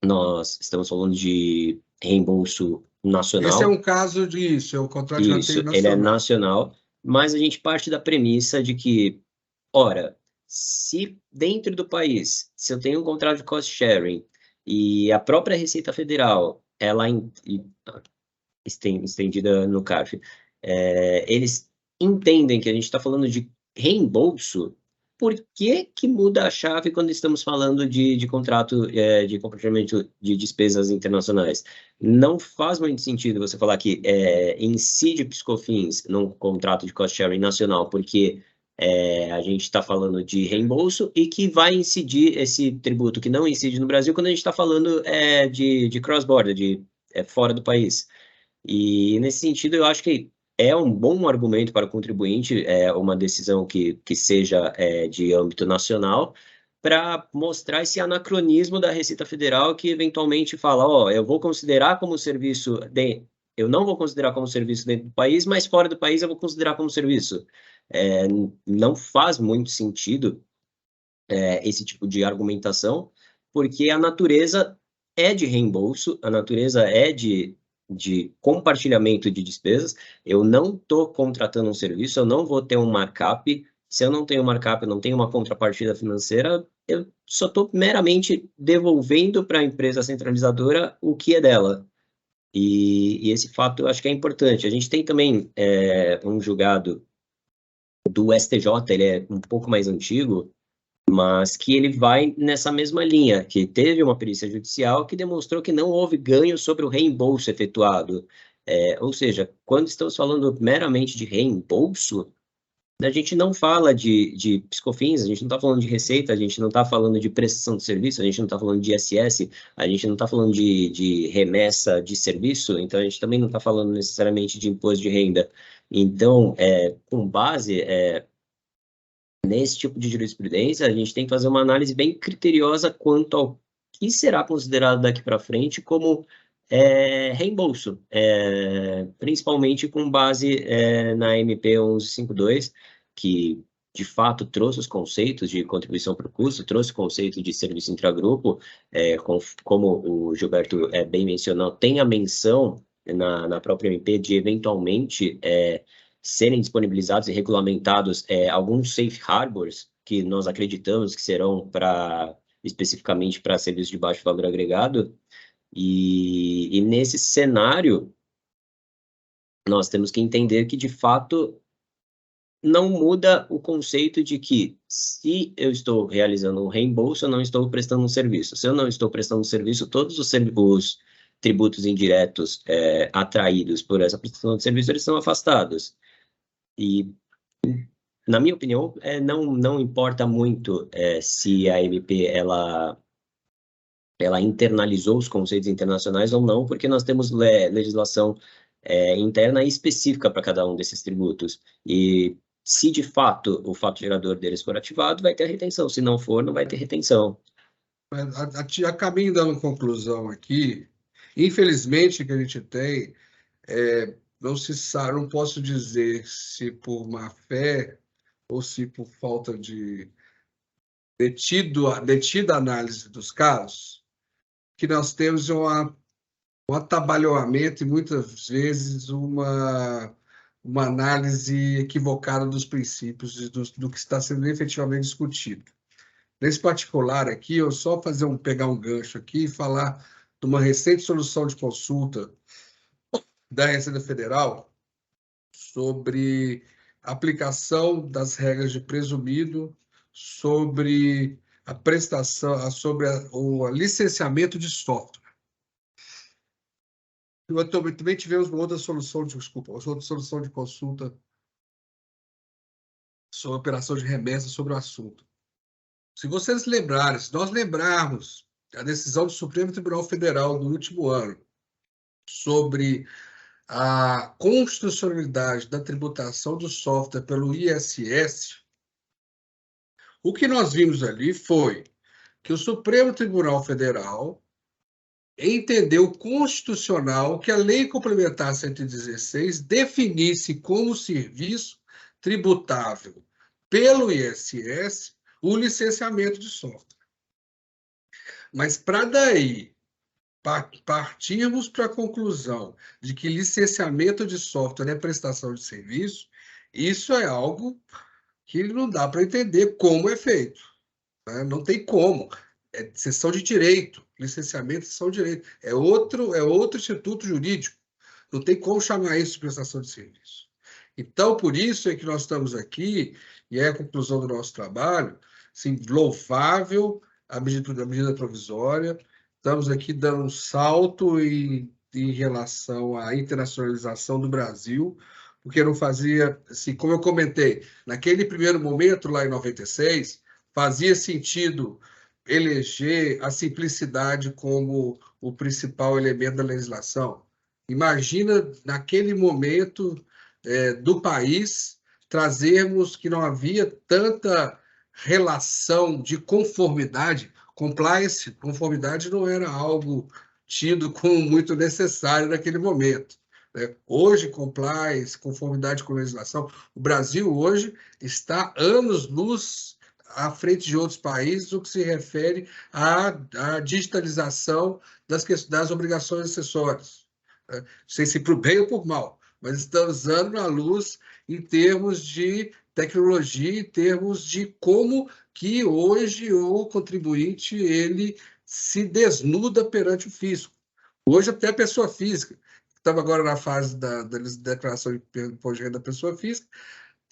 nós estamos falando de reembolso Esse é nacional. um caso disso, é o contrato de Isso, rateio ele é nacional. nacional, mas a gente parte da premissa de que, ora, se dentro do país, se eu tenho um contrato de cost sharing e a própria Receita Federal, estendida no CARF, eles entendem que a gente está falando de reembolso, por que que muda a chave quando estamos falando de contrato de compartilhamento de despesas internacionais? Não faz muito sentido você falar que incide PiscoFins num contrato de cost sharing nacional, porque a gente está falando de reembolso e que vai incidir esse tributo que não incide no Brasil quando a gente está falando de cross-border, fora do país. E, nesse sentido, eu acho que é um bom argumento para o contribuinte, uma decisão que seja de âmbito nacional, para mostrar esse anacronismo da Receita Federal, que eventualmente fala, ó, eu vou considerar como serviço, eu não vou considerar como serviço dentro do país, mas fora do país eu vou considerar como serviço. Não faz muito sentido esse tipo de argumentação, porque a natureza é de reembolso, a natureza é de compartilhamento de despesas. Eu não estou contratando um serviço, eu não vou ter um markup. Se eu não tenho markup, eu não tenho uma contrapartida financeira, eu só estou meramente devolvendo para a empresa centralizadora o que é dela. E esse fato eu acho que é importante. A gente tem também um julgado do STJ, ele é um pouco mais antigo, mas que ele vai nessa mesma linha, que teve uma perícia judicial que demonstrou que não houve ganho sobre o reembolso efetuado. Ou seja, quando estamos falando meramente de reembolso, a gente não fala de PiscoFins, a gente não está falando de receita, a gente não está falando de prestação de serviço, a gente não está falando de ISS, a gente não está falando de remessa de serviço, então a gente também não está falando necessariamente de imposto de renda. Então, com base nesse tipo de jurisprudência, a gente tem que fazer uma análise bem criteriosa quanto ao que será considerado daqui para frente como reembolso, principalmente com base na MP 1152, que de fato trouxe os conceitos de contribuição para o custo, trouxe o conceito de serviço intragrupo, como o Gilberto bem mencionou, tem a menção na própria MP de eventualmente serem disponibilizados e regulamentados alguns safe harbors que nós acreditamos que serão especificamente para serviços de baixo valor agregado, e nesse cenário nós temos que entender que, de fato, não muda o conceito de que, se eu estou realizando um reembolso, eu não estou prestando um serviço. Se eu não estou prestando um serviço, todos os tributos indiretos atraídos por essa prestação de serviço, eles são afastados. E, na minha opinião, não importa muito se a MP ela internalizou os conceitos internacionais ou não, porque nós temos legislação interna específica para cada um desses tributos. E se de fato o fato gerador deles for ativado, vai ter retenção. Se não for, não vai ter retenção. A caminho dando conclusão aqui, infelizmente o que a gente tem, não se sabe, não posso dizer se por má fé ou se por falta de detida análise dos casos, que nós temos um atabalhoamento e muitas vezes uma análise equivocada dos princípios e do que está sendo efetivamente discutido. Nesse particular aqui, eu só pegar um gancho aqui e falar de uma recente solução de consulta da Receita Federal sobre aplicação das regras de presumido sobre a prestação, sobre o licenciamento de software. Também tivemos outra solução de consulta sobre operação de remessa sobre o assunto. Se vocês lembrarem, se nós lembrarmos a decisão do Supremo Tribunal Federal do último ano sobre a constitucionalidade da tributação do software pelo ISS, o que nós vimos ali foi que o Supremo Tribunal Federal entendeu constitucional que a Lei Complementar 116 definisse como serviço tributável pelo ISS o licenciamento de software. Mas para daí partirmos para a conclusão de que licenciamento de software é prestação de serviço, isso é algo que não dá para entender como é feito. Né? Não tem como. É cessão de direito, licenciamento de cessão de direito. É outro instituto jurídico. Não tem como chamar isso de prestação de serviço. Então, por isso é que nós estamos aqui, e é a conclusão do nosso trabalho, assim, louvável a medida provisória. Estamos aqui dando um salto em relação à internacionalização do Brasil, porque não fazia, assim, como eu comentei, naquele primeiro momento, lá em 96, fazia sentido eleger a simplicidade como o principal elemento da legislação. Imagina, naquele momento do país, trazermos que não havia tanta relação de conformidade. Compliance, conformidade não era algo tido como muito necessário naquele momento. Hoje, compliance, conformidade com a legislação, o Brasil hoje está anos-luz à frente de outros países no que se refere à digitalização das obrigações acessórias. Não sei se por bem ou por mal, mas estamos anos à luz em termos de tecnologia, em termos de como que hoje o contribuinte ele se desnuda perante o fisco. Hoje até a pessoa física, estamos agora na fase da declaração de imposto de renda da pessoa física,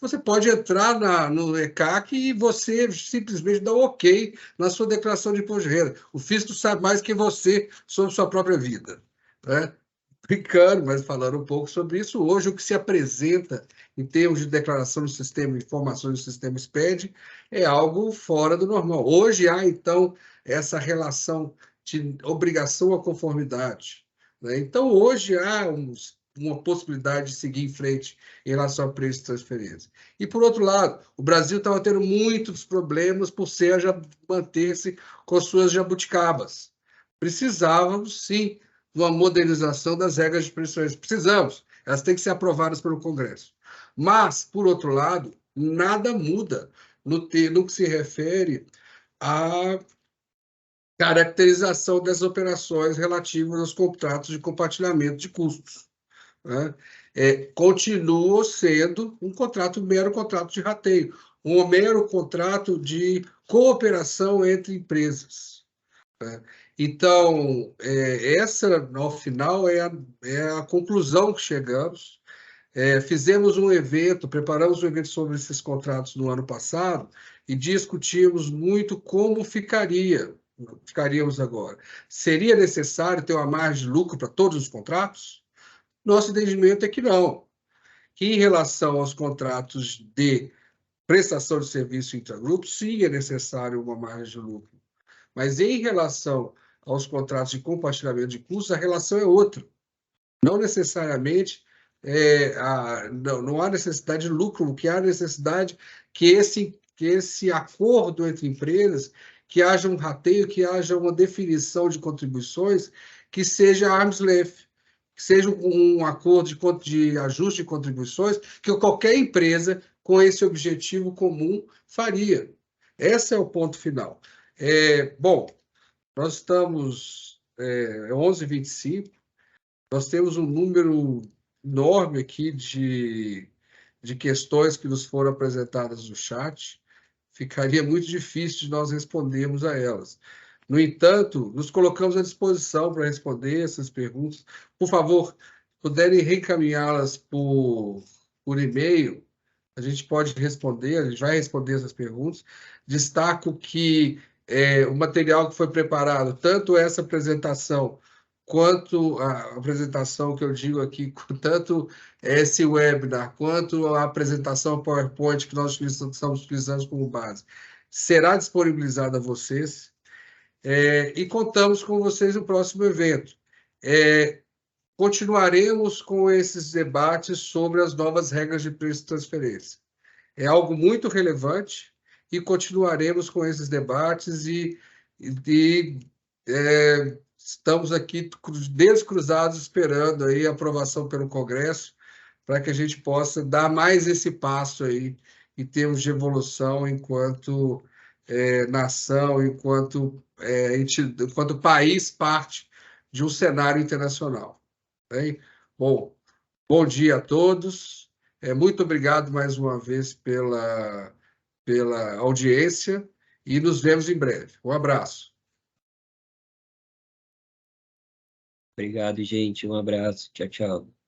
você pode entrar no ECAC e você simplesmente dá um ok na sua declaração de imposto de renda. O fisco sabe mais que você sobre sua própria vida. Né? Brincando, mas falando um pouco sobre isso, hoje o que se apresenta em termos de declaração do sistema, informações do sistema SPED, é algo fora do normal. Hoje há, então, essa relação de obrigação à conformidade. Né? Então, hoje há uma possibilidade de seguir em frente em relação a preço de transferência. E, por outro lado, o Brasil estava tendo muitos problemas por manter-se com as suas jabuticabas. Precisávamos, sim, de uma modernização das regras de preços. Precisamos, elas têm que ser aprovadas pelo Congresso. Mas, por outro lado, nada muda no que se refere à caracterização das operações relativas aos contratos de compartilhamento de custos. Né? Continua sendo um mero contrato de rateio, um mero contrato de cooperação entre empresas. Né? Então, essa, ao final, é a conclusão que chegamos. Fizemos um evento, preparamos um evento sobre esses contratos no ano passado e discutimos muito como ficaríamos agora. Seria necessário ter uma margem de lucro para todos os contratos? Nosso entendimento é que não, que em relação aos contratos de prestação de serviço intragrupo, sim, é necessário uma margem de lucro. Mas em relação aos contratos de compartilhamento de custos, a relação é outra. Não necessariamente não há necessidade de lucro, o que há necessidade que esse acordo entre empresas, que haja um rateio, que haja uma definição de contribuições que seja arm's length, que seja um acordo de ajuste de contribuições que qualquer empresa com esse objetivo comum faria. Esse é o ponto final. Bom, nós estamos 11h25, nós temos um número enorme aqui de questões que nos foram apresentadas no chat. Ficaria muito difícil de nós respondermos a elas. No entanto, nos colocamos à disposição para responder essas perguntas. Por favor, puderem reencaminhá-las por e-mail, a gente pode responder, a gente vai responder essas perguntas. Destaco que o material que foi preparado, tanto essa apresentação quanto a apresentação que eu digo aqui, tanto esse webinar, quanto a apresentação PowerPoint que nós estamos utilizando como base, será disponibilizada a vocês, e contamos com vocês no próximo evento. Continuaremos com esses debates sobre as novas regras de preço de transferência. É algo muito relevante e continuaremos com esses debates estamos aqui dedos cruzados esperando aí a aprovação pelo Congresso para que a gente possa dar mais esse passo aí em termos de evolução enquanto nação, enquanto país parte de um cenário internacional. Bem? Bom dia a todos. Muito obrigado mais uma vez pela audiência e nos vemos em breve. Um abraço. Obrigado, gente. Um abraço. Tchau, tchau.